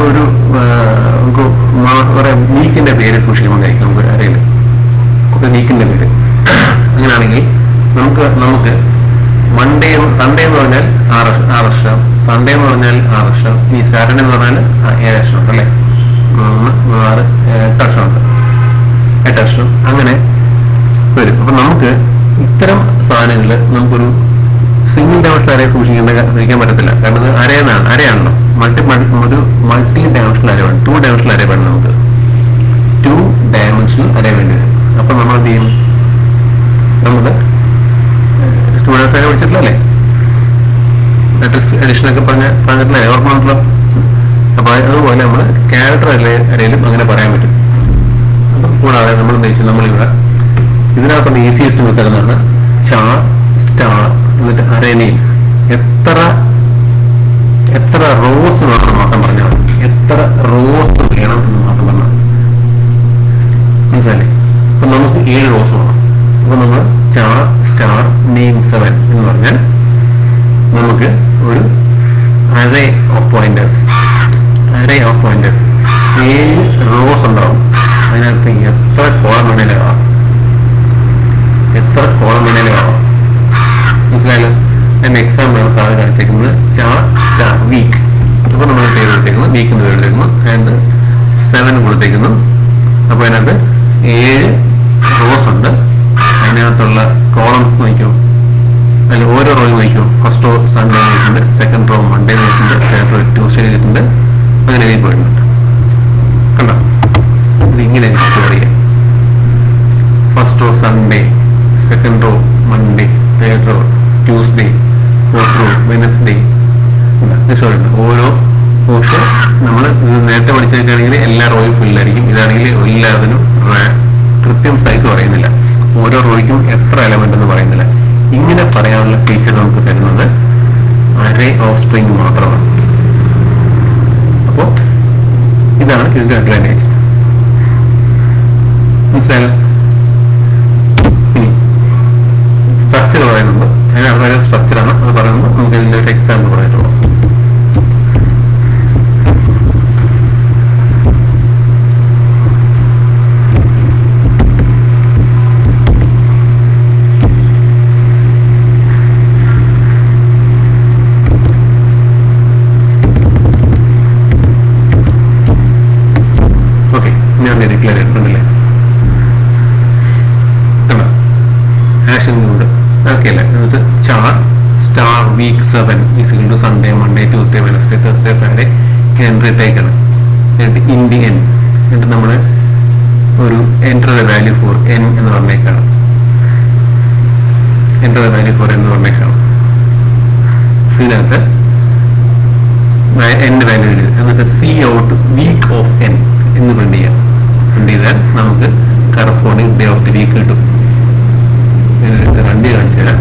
ഒരു വീക്കിന്റെ പേര് സൂക്ഷിക്കുമ്പോഴായിരിക്കും നമുക്ക് അറിയില്ല, വീക്കിന്റെ പേര്. അങ്ങനെയാണെങ്കിൽ നമുക്ക് സൺഡേ എന്ന് പറഞ്ഞാൽ 6 അക്ഷരം, സൺഡേ എന്ന് പറഞ്ഞാൽ 6 അക്ഷരം, ഈ സാറ്റർഡേ എന്ന് പറഞ്ഞാൽ 7 അക്ഷരം ഉണ്ട് അല്ലെ, 3, 6, 8 അക്ഷരമുണ്ട്, 8 അക്ഷരം അങ്ങനെ വരും. അപ്പൊ നമുക്ക് ഇത്തരം സാധനങ്ങള് നമുക്കൊരു സിംഗിൾ ഡയമെൻഷണൽ അറേ സൂക്ഷിക്കാൻ പറ്റത്തില്ല. കാരണം ഇത് അരയാണല്ലോ, ഒരു മൾട്ടി ഡയമെൻഷണൽ അറേ വേണം, 2 ഡയമെൻഷണൽ അറേ വേണം നമുക്ക്, 2 ഡയമെൻഷണൽ അറേ വേണ്ടി വരും. അപ്പൊ നമ്മൾ എന്ത് ചെയ്യും, നമുക്ക് സ്റ്റുഡൻസ് അറേ പഠിച്ചിട്ടില്ലല്ലേ, അഡീഷൻ ഒക്കെ പറഞ്ഞിട്ടില്ല, ഓർമ്മ. അപ്പൊ അതുപോലെ നമ്മൾ ക്യാരക്ടർ അരയിലും അങ്ങനെ പറയാൻ പറ്റും. അപ്പം കൂടാതെ നമ്മൾ എന്താ വെച്ചാൽ നമ്മളിവിടെ ഇതിനകത്തുള്ള ഈസിയസ്റ്റ് മെത്തേഡ് എന്ന് പറഞ്ഞാൽ ചാർ സ്റ്റാർ എന്നിട്ട് അരേനയിൽ എത്ര റോസ് വേണം മാത്രം പറഞ്ഞാൽ മതി. എത്ര റോസ് വേണം എന്ന് മാത്രം പറഞ്ഞാൽ മനസ്സിലായില്ലേ? അപ്പൊ നമുക്ക് 7 റോസ് വേണം. അപ്പൊ നമ്മൾ ചാർ സ്റ്റാർ നെയിം 7 എന്ന് പറഞ്ഞാൽ നമുക്ക് ഒരു അറേ ഓഫ് പോയിന്റേഴ്സ് 7 റോസ് ഉണ്ടാവും. അതിനകത്ത് എത്ര കോളം വേണേലും ആവാം. മനസ്സിലായല്ലോ? അതിന്റെ എക്സാമ്പിൾ ആണ് താഴെ കാണിച്ചേക്കുന്നത്. ചാർ സ്റ്റാർ വീക്ക്. അപ്പൊ നമ്മൾ പേര് കൊടുത്തേക്കുന്നു, വീക്കിന്റെ പേര് കൊടുത്തേക്കുന്നു, ആൻഡ് 7 കൊടുത്തേക്കുന്നു. അപ്പൊ അതിനകത്ത് 7 റോസ് ഉണ്ട്. അതിനകത്തുള്ള കോളംസ് നോക്കിയോ, അതിൽ ഓരോ റോയും നോക്കിയോ. ഫസ്റ്റ് റോ സൺഡേ നോക്കിയിട്ടുണ്ട്, സെക്കൻഡ് റോ മൺഡേ നോക്കിയിട്ടുണ്ട്, തേർഡ് റോ ട്യൂസ്ഡേ നോക്കിയിട്ടുണ്ട്. അങ്ങനെ എഴുതി പോയിട്ടുണ്ട്. കണ്ടോ? ഇത് ഇങ്ങനെ സ്റ്റോർ ചെയ്യാം. First row Sunday, second row Monday, third row Tuesday, fourth raw Wednesday. ഓരോ പക്ഷെ നമ്മൾ നേരത്തെ പഠിച്ചേക്കാണെങ്കിൽ എല്ലാ റോയും ഫില്ലായിരിക്കും. ഇതാണെങ്കിൽ എല്ലാത്തിനും കൃത്യം സൈസ് പറയുന്നില്ല, ഓരോ റോയ്ക്കും എത്ര എലമെന്റ് എന്ന് പറയുന്നില്ല. ഇങ്ങനെ പറയാനുള്ള ഫീച്ചർ നമുക്ക് തരുന്നത് അറേ ഓഫ് സ്ട്രിംഗ് മാത്രമാണ്. അപ്പോ ഇതാണ് ഇതിന്റെ അഡ്വാൻറ്റേജ്. മനസ്സിലായോ? ഇനി സ്ട്രക്ചർ പറയുന്നത് അതിന് വളരെ സ്ട്രക്ചറാണ് അത് പറയുന്നത്. നമുക്ക് ഇതിന്റെ ഒരു എക്സാമ്പിൾ പറയാനുള്ളൂ. ഡിക്ലെയർ ചെയ്തിട്ടുണ്ടല്ലേ? ആഷനുണ്ട് ഓക്കെ അല്ലേ? എന്നിട്ട് char star week 7 is equal to Sunday Monday Tuesday Wednesday Thursday Friday എൻട്രിട്ടേക്കാണ്. എന്നിട്ട് ഇൻ ദി എൻ എന്നിട്ട് നമ്മൾ ഒരു enter the value for N എന്ന് പറഞ്ഞേക്കാണ്. എൻറ്റർ ദ വാല്യൂ ഫോർ എന്ന് പറഞ്ഞേക്കാണ്. ഇതിനകത്ത് എൻ വാല്യൂ എഴുതി എന്നിട്ട് C out week of N എന്ന് പ്രിന്റ് ചെയ്യാം. പ്രിന്റ് ചെയ്താൽ നമുക്ക് corresponding day of the week കിട്ടും. വണ്ടി കാണിച്ചു തരാം.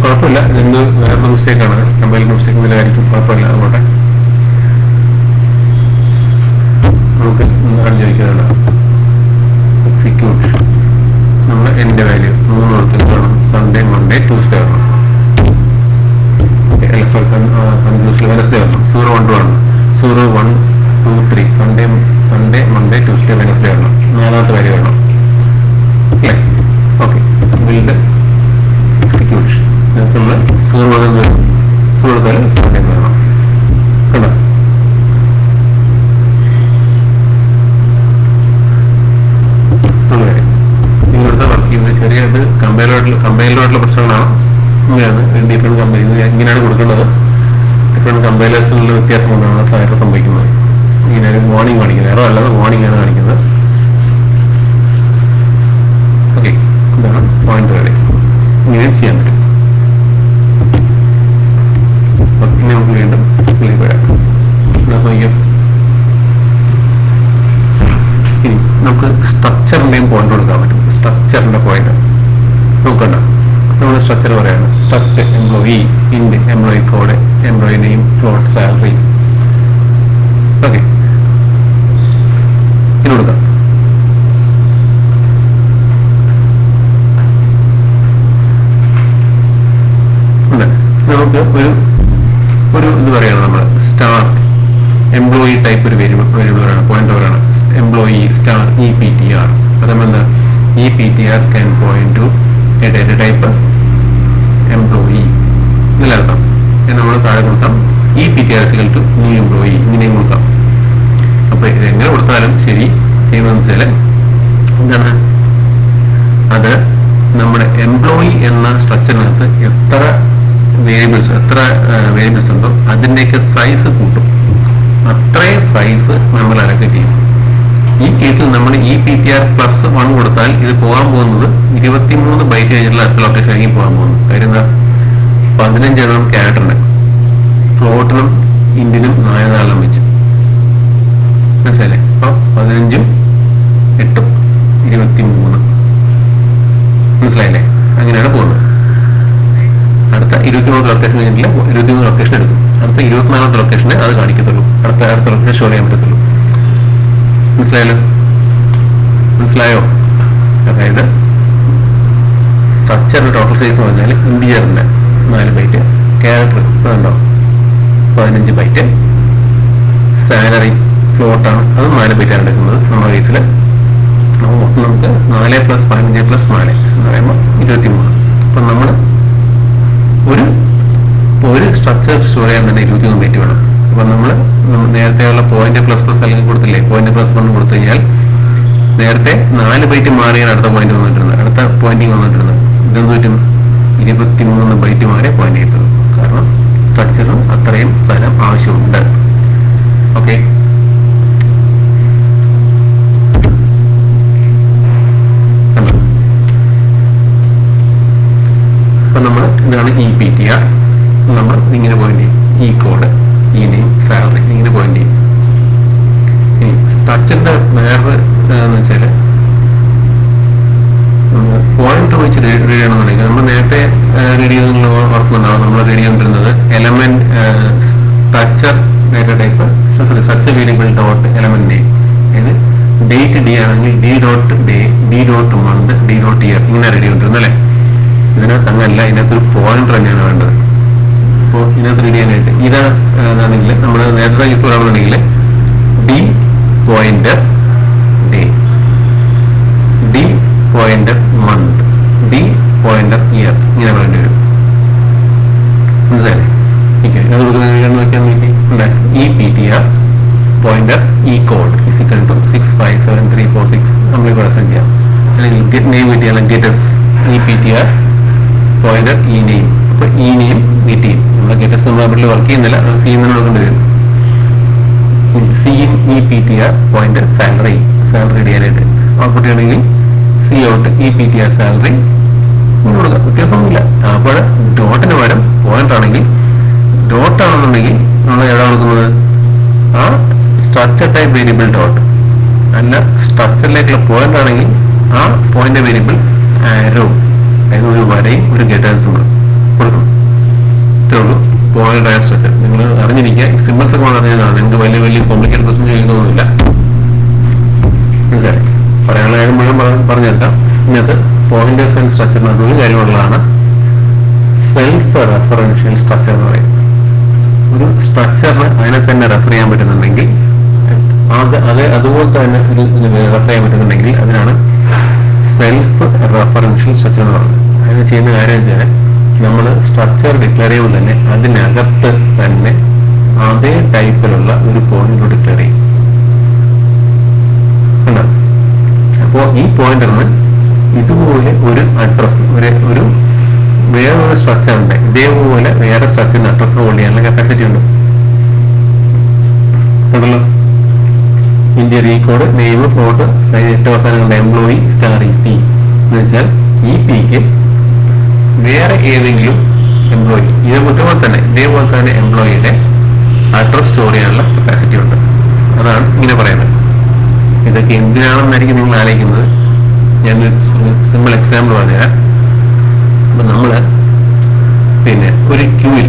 കുഴപ്പമില്ല, ഇന്ന് വേറെ മിസ്റ്റേക്കാണ്, കമ്പൈലിംഗ് മിസ്റ്റേക്ക് ഇതിലായിരിക്കും, കുഴപ്പമില്ല. അതുകൊണ്ട് നമുക്ക് ചോദിക്കാനുള്ള എക്സിക്യൂട്ട് നമ്മൾ എൻ്റെ വാല്യൂ 3 കൊടുത്തിട്ടാണ്. സൺഡേ മൺഡേ ട്യൂസ്ഡേ വരണം. ട്യൂസ്ഡേ വെനസ്ഡേ വരണം. 0 1 2 വരണം. 0 1 2 3 സൺഡേ മൺഡേ ട്യൂസ്ഡേ വെനസ്ഡേ വരണം. 4ാമത്തെ വാല്യൂ വരണം. ഓക്കെ, ബിൽഡ് എക്സിക്യൂട്ട് നമ്മൾ 0 കൊടുത്താലും സൺഡേ വേണം. കണ്ടോ? നിങ്ങളുടെ വർക്ക് ചെയ്യുന്നത് ചെറിയത് കമ്പനി കമ്പൈലറായിട്ടുള്ള പ്രശ്നങ്ങളാണ്. ഇങ്ങനെയാണ് ഡിഫറെന്റ് കമ്പനി ഇങ്ങനെയാണ് കൊടുക്കേണ്ടത്. ഡിഫറെന്റ് കമ്പൈലേഴ്സിനുള്ള വ്യത്യാസം കൊണ്ടാണ് സാധാരണ സംഭവിക്കുന്നത്. ഇങ്ങനെ ഒരു വാർണിംഗ് കാണിക്കുന്നത്, എറർ അല്ലാതെ വാർണിംഗ് ആണ് കാണിക്കുന്നത്. ഓക്കെ, ഇതാണ് പോയിന്റ് റെഡി. ഇങ്ങനെയും ചെയ്യാൻ പറ്റും. ഇനി നമുക്ക് വീണ്ടും വരാം. ഇനി നമുക്ക് സ്ട്രക്ചറിന്റെയും പോയിന്റ് കൊടുക്കാൻ പറ്റും. സ്ട്രക്ചറിന്റെ പോയിന്റ് നോക്കണ്ട, നമ്മൾ സ്ട്രക്ചർ പറയാണ്. സ്ട്രക്ചർ എംപ്ലോയി ഇൻഡ് employee code employee name float salary. Okay, ഇത് കൊടുക്കാം. നമുക്ക് ഒരു ഇത് പറയണം. നമ്മൾ സ്റ്റാർ എംപ്ലോയി ടൈപ്പ് ഒരു വേരിയബിളാണ്, പോയിന്ററാണ്. Employee star EPTR. അതെന്താ, EPTR can point to a data type employee ഇതിലർത്ഥം. നമ്മൾ താഴെ കൊടുക്കാം EPTR ടു ന്യൂ എംപ്ലോയി, ഇങ്ങനെയും കൊടുക്കാം. അപ്പൊ ഇത് എങ്ങനെ കൊടുത്താലും ശരി, ചെയ്യുന്നതെന്ന് വെച്ചാല് എന്താണ്, അത് നമ്മുടെ എംപ്ലോയി എന്ന സ്ട്രക്ചറിനകത്ത് എത്ര വേരിയബിൾസ് ഉണ്ടോ അതിന്റെയൊക്കെ സൈസ് കൂട്ടും. അത്രയും സൈസ് നമ്മൾ അലക്കേറ്റ് ചെയ്യും. ഈ കേസിൽ നമ്മൾ EPTR+1 കൊടുത്താൽ ഇത് പോകാൻ പോകുന്നത് 23 ബൈറ്റ് കഴിഞ്ഞിട്ടുള്ള അറ്റ് ലൊക്കേഷൻ ആയിരിക്കും പോകാൻ പോകുന്നത്. കാര്യം എന്താ, 15 എണ്ണം ക്യാരക്ടറിന്, ഫ്ലോട്ടിനും ഇൻഡിനും 4 വെച്ച്. മനസ്സിലല്ലേ? അപ്പൊ 15 8 23. മനസ്സിലായില്ലേ? അങ്ങനെയാണ് പോകുന്നത്. അടുത്ത 23 ലൊക്കേഷൻ കഴിഞ്ഞിട്ടില്ല, 23 ലൊക്കേഷൻ എടുക്കും. അടുത്ത 24ാമത്തെ ലൊക്കേഷന് അത് കാണിക്കത്തുള്ളൂ. അടുത്ത ലൊക്കേഷൻ ഷോ ചെയ്യാൻ പറ്റത്തുള്ളൂ. മനസ്സിലായോ? അതായത് സ്ട്രക്ചറിന്റെ ടോട്ടൽ സൈസ് എന്ന് പറഞ്ഞാൽ ഇന്റിജറിന്റെ 4 ബൈറ്റ്, ക്യാരക്ടർ ഉണ്ടോ 15 ബൈറ്റ്, സാലറി ഫ്ലോട്ടാണ് അത് 4 ബൈറ്റാണ് എടുക്കുന്നത്. നമ്മുടെ കേസിൽ നമുക്ക് 4 + 15 + 4 എന്ന് പറയുമ്പോൾ 23. അപ്പൊ നമ്മൾ ഒരു സ്ട്രക്ചർ സ്റ്റോർ ചെയ്യാൻ തന്നെ 23 ബൈറ്റ് വേണം. അപ്പൊ നമ്മൾ നേരത്തെയുള്ള പോയിന്റ് ++ അല്ലെങ്കിൽ കൊടുത്തില്ലേ, പോയിന്റ് +1 കൊടുത്തു കഴിഞ്ഞാൽ നേരത്തെ 4 ബൈറ്റ് മാറിയാണ് അടുത്ത പോയിന്റ് വന്നിട്ടുള്ളത്, അടുത്ത പോയിന്റിങ് വന്നിട്ടുള്ളത്. ഇതെന്ത് പറ്റും, 23 ബൈറ്റ് മാറി പോയിന്റ് ചെയ്തത്. കാരണം സ്ട്രക്ചറിന് അത്രയും സ്ഥലം ആവശ്യമുണ്ട്. ഓക്കെ, അപ്പൊ നമ്മൾ ഇതാണ് EPTR. നമ്മൾ ഇങ്ങനെ പോയിന്റ് ചെയ്യും. ഈ കോഡ്, ഈ നെയിം, സാലറി ഇങ്ങനെ പോയിന്റ് ചെയ്യും. ഇനി സ്ട്രക്ചറിന്റെ വേറെ എന്ന് വെച്ചാല് പോയിന്റർ വെച്ച് റീഡ് ചെയ്യണമെന്നുണ്ടെങ്കിൽ നമ്മൾ നേരത്തെ റീഡ് ചെയ്തെന്നുള്ള ഓർക്കുന്നുണ്ടാവും. നമ്മൾ റീഡ് ചെയ്തുകൊണ്ടിരുന്നത് element structure data type structure variable dot element name. അതായത് ഡേറ്റ് ഡി ആണെങ്കിൽ D.day, D.month, D.year ഇങ്ങനെ റീഡ് ചെയ്തുകൊണ്ടിരുന്നു അല്ലേ. ഇതിനകത്ത് അങ്ങനല്ല, ഇതിനകത്തൊരു പോയിന്റർ തന്നെയാണ് വേണ്ടത്. അപ്പോൾ ഇതിനകത്ത് റീഡ് ചെയ്യാനായിട്ട് ഇതാണെങ്കിൽ നമ്മൾ നേരത്തെ യൂസ് പറയാണെന്നുണ്ടെങ്കിൽ D pointer day, D pointer month, D pointer year ഇങ്ങനെ പറയേണ്ടി വരും. മനസ്സിലായില്ലേ? അത് നോക്കിയാൽ EPTR പോയിന്റർ code = 657346 നമ്മൾ ഇവിടെ സെൻഡ് ചെയ്യാം. അല്ലെങ്കിൽ ഗെറ്റ് നെയിം കിട്ടിയാൽ ഗെറ്റസ് EPTR പോയിന്റർ നെയിം. അപ്പൊ നെയിം ഗെറ്റ് നമ്മളെ ഗെറ്റസ് നമ്മൾ അവിടെ വർക്ക് ചെയ്യുന്നില്ല, അത് ചെയ്യുന്നതിന് കൊടുക്കേണ്ടി വരും. EPTR പോയിന്റർ സാലറി ചെയ്യാനായിട്ട് ഔട്ട്പുട്ട് ചെയ്യണമെങ്കിൽ EPTR സാലറി കൊടുക്കാം. വ്യത്യാസമൊന്നുമില്ല. അപ്പോൾ ഡോട്ടിന് പകരം പോയിന്റ് ആണെങ്കിൽ, ഡോട്ട് ആണെന്നുണ്ടെങ്കിൽ നമ്മൾ എവിടെ കൊടുക്കുന്നത്, ആ സ്ട്രക്ചർ ടൈപ്പ് വേരിയബിൾ ഡോട്ട് അല്ല, സ്ട്രക്ചറിലേക്കുള്ള പോയിന്റ് ആണെങ്കിൽ ആ പോയിന്റ് വേരിയബിൾ ആരോ, അതായത് ഒരു വരയും ഒരു ഗെറ്റ് സിമ്പിൾ കൊടുക്കണം. ഇത്രേ ഉള്ളൂ പോയിന്റ് ആയ സ്ട്രക്ചർ. നിങ്ങൾ അറിഞ്ഞിരിക്കുക. സിമ്പിൾസ് ഒക്കെ അറിഞ്ഞതാണ്, നിങ്ങൾക്ക് വലിയ വലിയ കോംപ്ലിക്കേറ്റഡ് ക്വസ്റ്റ്യൻ ചോദിക്കുന്നൊന്നുമില്ല. മനസ്സിലായി? പറയാനുള്ള കാര്യം മുഴുവൻ പറഞ്ഞെടുക്കാം. ഇന്നത്തെ പോയിന്റേഴ്സ് ആൻഡ് സ്ട്രക്ചറിനകത്ത് ഒരു കാര്യമുള്ളതാണ് സെൽഫ് റെഫറൻഷ്യൽ സ്ട്രക്ചർ എന്ന് പറയുന്നത്. ഒരു സ്ട്രക്ചറിന് അതിനെ തന്നെ റെഫർ ചെയ്യാൻ പറ്റുന്നുണ്ടെങ്കിൽ, അതുപോലെ തന്നെ ഒരു റെഫർ ചെയ്യാൻ പറ്റുന്നുണ്ടെങ്കിൽ അതിനാണ് സെൽഫ് റെഫറൻഷ്യൽ സ്ട്രക്ചർ എന്ന് പറയുന്നത്. അതിന് ചെയ്യുന്ന കാര്യം വെച്ചാൽ നമ്മൾ സ്ട്രക്ചർ ഡിക്ലെയർ ചെയ്യുമ്പോൾ തന്നെ അതിനകത്ത് തന്നെ അതേ ടൈപ്പിലുള്ള ഒരു പോയിന്റ് ഡിക്ലെയർ ചെയ്യും. അപ്പോൾ ഈ പോയിന്ററിന് ഇതുപോലെ ഒരു അഡ്രസ് ഒരു വേറൊരു സ്ട്രക്ചർ ഉണ്ട്, ഇതേപോലെ വേറെ സ്ട്രക്ചറിന് അഡ്രസ് ഹോൾഡ് ചെയ്യാനുള്ള കപ്പാസിറ്റി ഉണ്ട്. ഉണ്ടല്ലോ. ഇന്ത്യ റീകോഡ് നെയിം പ്ലോട്ട് ഏറ്റവും അവസാനം എംപ്ലോയി സ്റ്റാർ ഇ പി എന്ന് വെച്ചാൽ ഈ പിക്ക് വേറെ ഏതെങ്കിലും എംപ്ലോയി ഇതേപോലെ തന്നെ എംപ്ലോയിയുടെ അഡ്രസ് സ്റ്റോർ ചെയ്യാനുള്ള കപ്പാസിറ്റി ഉണ്ട്. അതാണ് ഇങ്ങനെ പറയുന്നത്. ഇതൊക്കെ എന്തിനാണെന്നായിരിക്കും നിങ്ങൾ ആലോചിക്കുന്നത്. ഞാനൊരു സിമ്പിൾ എക്സാമ്പിൾ പറഞ്ഞുതരാം. അപ്പൊ നമ്മള് പിന്നെ ഒരു ക്യൂവിൽ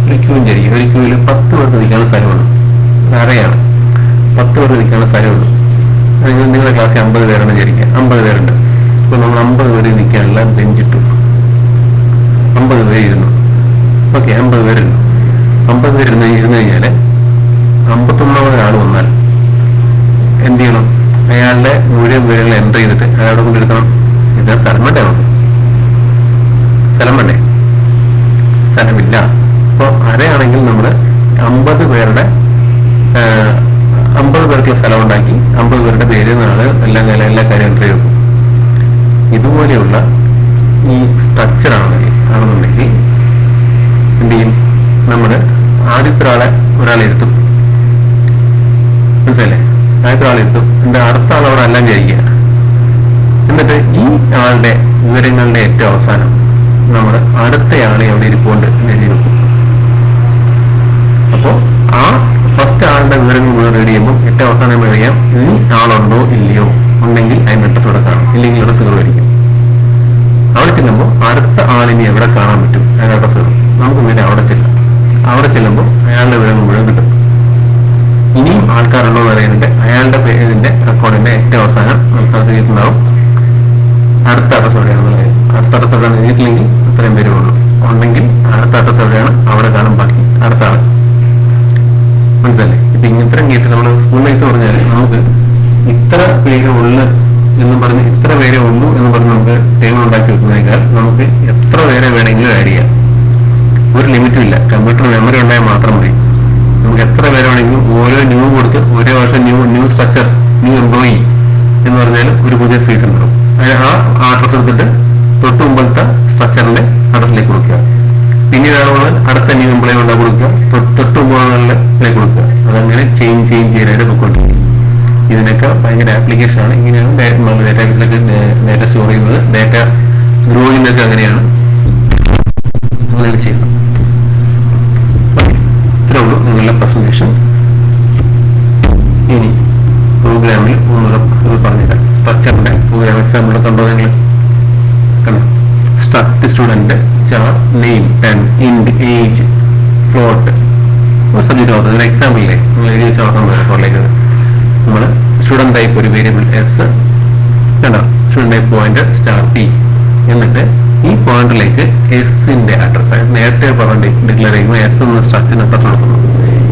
വിചാരിക്കും, ഒരു ക്യൂവിൽ 10 പേർക്ക് നിൽക്കാനുള്ള സ്ഥലമാണ്, അറയാണ്. 10 പേർക്ക് നിൽക്കാനുള്ള സ്ഥലമുള്ളൂ. നിങ്ങളുടെ ക്ലാസ്സിൽ 50 പേരാണ് വിചാരിക്കുക, 50 പേരുണ്ട്. അപ്പൊ നമ്മൾ 50 പേര് നിൽക്കാനുള്ള ബെഞ്ചിട്ടു, 50 പേര് ഇരുന്നു. ഓക്കെ, 50 പേരുണ്ട്. 50 പേര് ഇരുന്ന് കഴിഞ്ഞാല് 51ാമത് ആൾ വന്നാൽ എന്ത് ചെയ്യണം? അയാളുടെ മുഴുവൻ പേരുകൾ എൻ്റർ ചെയ്തിട്ട് അയാളോട് കൊണ്ടിരുത്തണം. ഇത് സ്ഥലം വേണ്ടേ? സ്ഥലമില്ല. അപ്പൊ അരയാണെങ്കിൽ നമ്മള് 50 പേരുടെ 50 പേർക്കുള്ള സ്ഥലം ഉണ്ടാക്കി 50 പേരുടെ പേര് നാള് എല്ലാ കാര്യം എൻ്റർ ചെയ്തു. ഇതുപോലെയുള്ള ഈ സ്ട്രക്ചർ ആണെന്നുണ്ടെങ്കിൽ എന്ത് ചെയ്യും? നമ്മള് ആദ്യത്തെ ഒരാളെ ഇരുത്തും, മനസ്സിലല്ലേ? ആദ്യത്തെ ആളെ ഇരുത്തും, എന്റെ അടുത്ത ആൾ അവിടെ എല്ലാം വിചാരിക്കുക. എന്നിട്ട് ഈ ആളുടെ വിവരങ്ങളുടെ ഏറ്റവും അവസാനം നമ്മൾ അടുത്തയാളെ എവിടെ ഇരിപ്പുണ്ട് എഴുതി വെക്കും. അപ്പോ ആ ഫസ്റ്റ് ആളുടെ വിവരങ്ങൾ മുഴുവൻ റെഡി ചെയ്യുമ്പോൾ ഏറ്റവും അവസാനം അറിയാം ഈ ആളുണ്ടോ ഇല്ലയോ. ഉണ്ടെങ്കിൽ അതിന് അഡ്രസ് ഇവിടെ കാണും, ഇല്ലെങ്കിൽ അഡ്രസ് മേടിക്കും. അവിടെ ചെല്ലുമ്പോൾ അടുത്ത ആളിനെ എവിടെ കാണാൻ പറ്റും അതിന്റെ അഡ്രസ് കിട്ടും. നമുക്ക് നേരെ അവിടെ ചെല്ലുമ്പോൾ അയാളുടെ വിവരങ്ങൾ മുഴുവൻ കിട്ടും. ഇനിയും ആൾക്കാരുണ്ടോ എന്ന് അറിയുന്നുണ്ട്. അയാളുടെ ഇതിന്റെ റെക്കോർഡിന്റെ ഏറ്റവും അവസാനം മനസ്സിലാക്കിയിട്ടുണ്ടാവും അടുത്ത അഡ്രസ് എവിടെയാണെന്ന് പറയും. അടുത്ത അഡ്രസ് എവിടെയാണ് എഴുതിയിട്ടില്ലെങ്കിൽ അത്രയും പേരേ ഉള്ളൂ. ഉണ്ടെങ്കിൽ അടുത്ത അഡ്രസ് എവിടെയാണ് അവിടെ കാണും ബാക്കി അടുത്ത ആള്. മനസ്സിലല്ലേ? ഇപ്പൊ ഇത്തരം കേസ് നമ്മൾ സ്കൂൾ വൈസ് പറഞ്ഞാൽ നമുക്ക് ഇത്ര പേര് ഉള്ളു എന്ന് പറഞ്ഞ് ഇത്ര പേരെ ഉള്ളൂ എന്ന് പറഞ്ഞ് നമുക്ക് ടേബിൾ ഉണ്ടാക്കി വെക്കുന്നതിനേക്കാൾ നമുക്ക് എത്ര പേരെ വേണമെങ്കിലും ആഡ് ചെയ്യാം. ഒരു ലിമിറ്റും ഇല്ല. കമ്പ്യൂട്ടർ മെമ്മറി ഉണ്ടായാൽ മാത്രം മതി. നമുക്ക് എത്ര പേരെ വേണമെങ്കിലും ഓരോ ന്യൂ കൊടുത്ത് ഓരോ വർഷം ന്യൂ സ്ട്രക്ചർ ന്യൂ എംപ്ലോയി എന്ന് പറഞ്ഞാൽ ഒരു പുതിയ സ്പേസ് ഉണ്ടാവും. ആ അഡ്രസ് എടുത്തിട്ട് തൊട്ട് മുമ്പത്തെ സ്ട്രക്ചറിന്റെ അഡ്രസ്സിലേക്ക് കൊടുക്കുക. പിന്നീട് അടുത്ത ന്യൂ എംപ്ലോയി ഉണ്ടാ കൊടുക്കുക, തൊട്ട് മുമ്പുകളിലേക്ക് കൊടുക്കുക. അതങ്ങനെ ചേഞ്ച് ചെയ്യാനായിട്ട് പൊയ്ക്കൊണ്ടിരിക്കും. ഇതിനൊക്കെ ഭയങ്കര ആപ്ലിക്കേഷൻ ആണ്. ഇങ്ങനെയാണ് ഡാറ്റാബേസിലൊക്കെ ഡാറ്റ സ്റ്റോർ ചെയ്യുന്നത്. ഡാറ്റ ഗ്രോയിലൊക്കെ അങ്ങനെയാണ് ചെയ്യുന്നത്. ഇത്രേ ഉള്ളൂ നിങ്ങളുടെ പ്രസന്റേഷൻ. ഇനി പ്രോഗ്രാമിൽ ഒന്നുകൂടെ പറഞ്ഞുതരാം. സ്ട്രക്ചറിന്റെ പ്രോഗ്രാം എക്സാമ്പിൾ കണ്ടോ? നിങ്ങൾ കണ്ടോ? Struct student char name and ഇൻഡ് ഏജ് പ്ലോട്ട് സബ്ജക്ട് ഓർഡർ. ഇതിന് എക്സാമ്പിളില്ലേ നമ്മൾ എഴുതി വെച്ച ഓർഡർ റെക്കോർഡിലേക്ക് നമ്മൾ സ്റ്റുഡന്റ് ടൈപ്പ് ഒരു വേരിയബിൾ എസ് കണ്ടോ? Student type point star P. എന്നിട്ട് ഈ പോയിന്റിലേക്ക് എസിന്റെ അഡ്രസ് നേരത്തെ പറഞ്ഞ് ഡിക്ലെയർ ചെയ്യുമ്പോൾ എസ് എന്ന സ്ട്രക്ചറിന് അഡ്രസ് കൊടുക്കുന്നു.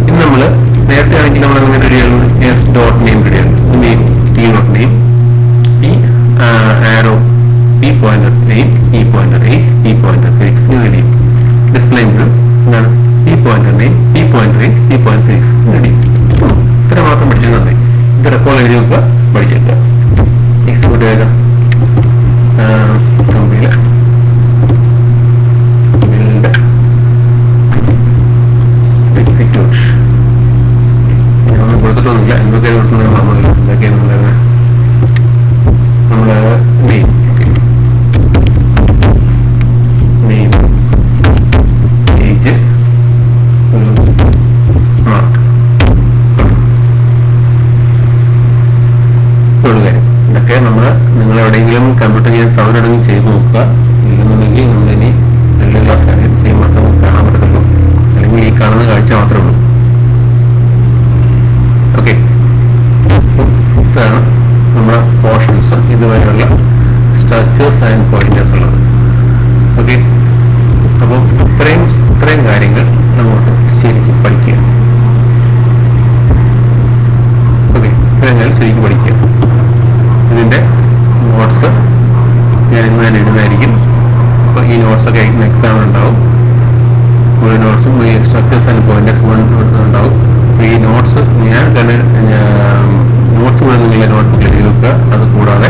ഇനി നമ്മൾ നേരത്തെ ആണെങ്കിൽ നമ്മൾ അങ്ങനെ റെഡി ചെയ്യുന്നു. എസ് ഡോട്ട് നെയിം റെഡി ചെയ്യുന്നു. നെയിം ടി ഡോട്ട് നെയിം ഈ ആരോ ഈ പോയിന്റർ നെയിം ഈ പോയിന്റർ ഏജ് ഈ പോയിന്റർ ഫിക്സ് റെഡി ചെയ്യും. ഡിസ്പ്ലേ എന്താണ് ഈ പോയിന്റർ നെയിം ഈ പോയിന്റർ ഏജ് ഈ പോയിന്റർ ഫിക്സ് റെഡി. ഇത്ര മാത്രം പഠിച്ചാൽ മതി. ഇത് റെക്കോർഡ് എഴുതി വെക്കുക, പഠിച്ചേക്കുക. എക്സിക്യൂട്ട് ചെയ്യുക. കമ്പനിയില് എക്സിക്യൂട്ട് ഞാനൊന്നും കൊടുത്തിട്ടൊന്നുമില്ല. എന്തൊക്കെയാണ് കൊടുക്കുന്നത് മറന്നില്ല. എന്തൊക്കെയാണ് നമ്മള് നെയിം ഏജ് മാർക്ക് ഇതൊക്കെ നിങ്ങൾ എവിടെയെങ്കിലും കമ്പ്യൂട്ടർ ചെയ്യാൻ സൗകര്യം ചെയ്ത് നോക്കുക. ഇല്ലെന്നുണ്ടെങ്കിൽ നമ്മളിനി എല്ലാ ക്ലാസ് കാര്യം ചെയ്യുമ്പോൾ നമുക്ക് കാണാൻ പറ്റത്തുള്ളൂ. അല്ലെങ്കിൽ ഈ കാണുന്ന കാഴ്ച മാത്രമേ ഉള്ളൂ. ഓക്കെ, ഇതാണ് നമ്മുടെ പോർഷൻസ് ഇതുവരെയുള്ള സ്ട്രക്ചേഴ്സ് ആൻഡ് പോയിന്റേഴ്സ് ഉള്ളത്. ഓക്കെ, അപ്പോൾ ഇത്രയും കാര്യങ്ങൾ നമുക്ക് ശരിക്കും പഠിക്കുക. ഓക്കെ, ഇത്രയും കാര്യം ശരിക്കും പഠിക്കുക. ഇതിന്റെ നോട്ട്സ് ഞാൻ ഇന്ന് തന്നെ ഇടുന്നതായിരിക്കും. അപ്പോൾ ഈ നോട്ട്സൊക്കെ എക്സാം ഉണ്ടാവും. ഒരു നോട്ട്സും ഈ സ്ട്രക്ചേഴ്സ് ആൻഡ് പോയിന്റേഴ്സ് ഉണ്ടാവും. ഈ നോട്ട്സ് ഞാൻ തന്നെ നോട്ട്സ് കൂടെ നിങ്ങളുടെ നോട്ട്ബുക്കിൽ എഴുതി വെക്കുക. അത് കൂടാതെ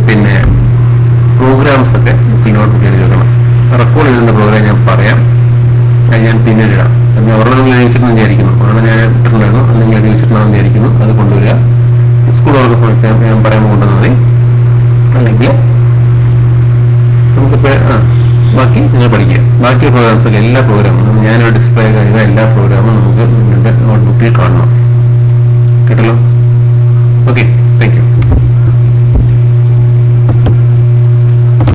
പിന്നെ പ്രോഗ്രാംസ് ഒക്കെ നോട്ട്ബുക്ക് എഴുതി വെക്കണം. റെക്കോർഡ് ചെയ്തിരുന്ന പ്രോഗ്രാം ഞാൻ പറയാം, അത് ഞാൻ പിന്നീട് ഇടാം. അത് ഒരെണ്ണം നിങ്ങൾ എഴുതി വെച്ചിട്ടുണ്ടെന്ന് വിചാരിക്കുന്നു, ഒരെണ്ണം ഞാൻ ഇട്ടിട്ടുണ്ടായിരുന്നു, അത് നിങ്ങൾ എഴുതി വെച്ചിട്ടുണ്ടെന്ന് വിചാരിക്കുന്നു. അത് കൊണ്ടുവരിക, സ്കൂൾ വർക്ക് സമയത്ത് ഞാൻ പറയുമ്പോൾ കൊണ്ടുവന്നാൽ മതി. അല്ലെങ്കിൽ നമുക്കിപ്പോൾ ബാക്കി നിങ്ങൾ പഠിക്കുക. ബാക്കി പ്രോഗ്രാംസ് ഒക്കെ എല്ലാ പ്രോഗ്രാമും ഞാനൊരു ഡിസ്പ്ലേ കഴിയുന്ന എല്ലാ പ്രോഗ്രാമും നമുക്ക് നിങ്ങളുടെ നോട്ട്ബുക്കിൽ കാണണം. കേട്ടല്ലോ? Okay, thank you.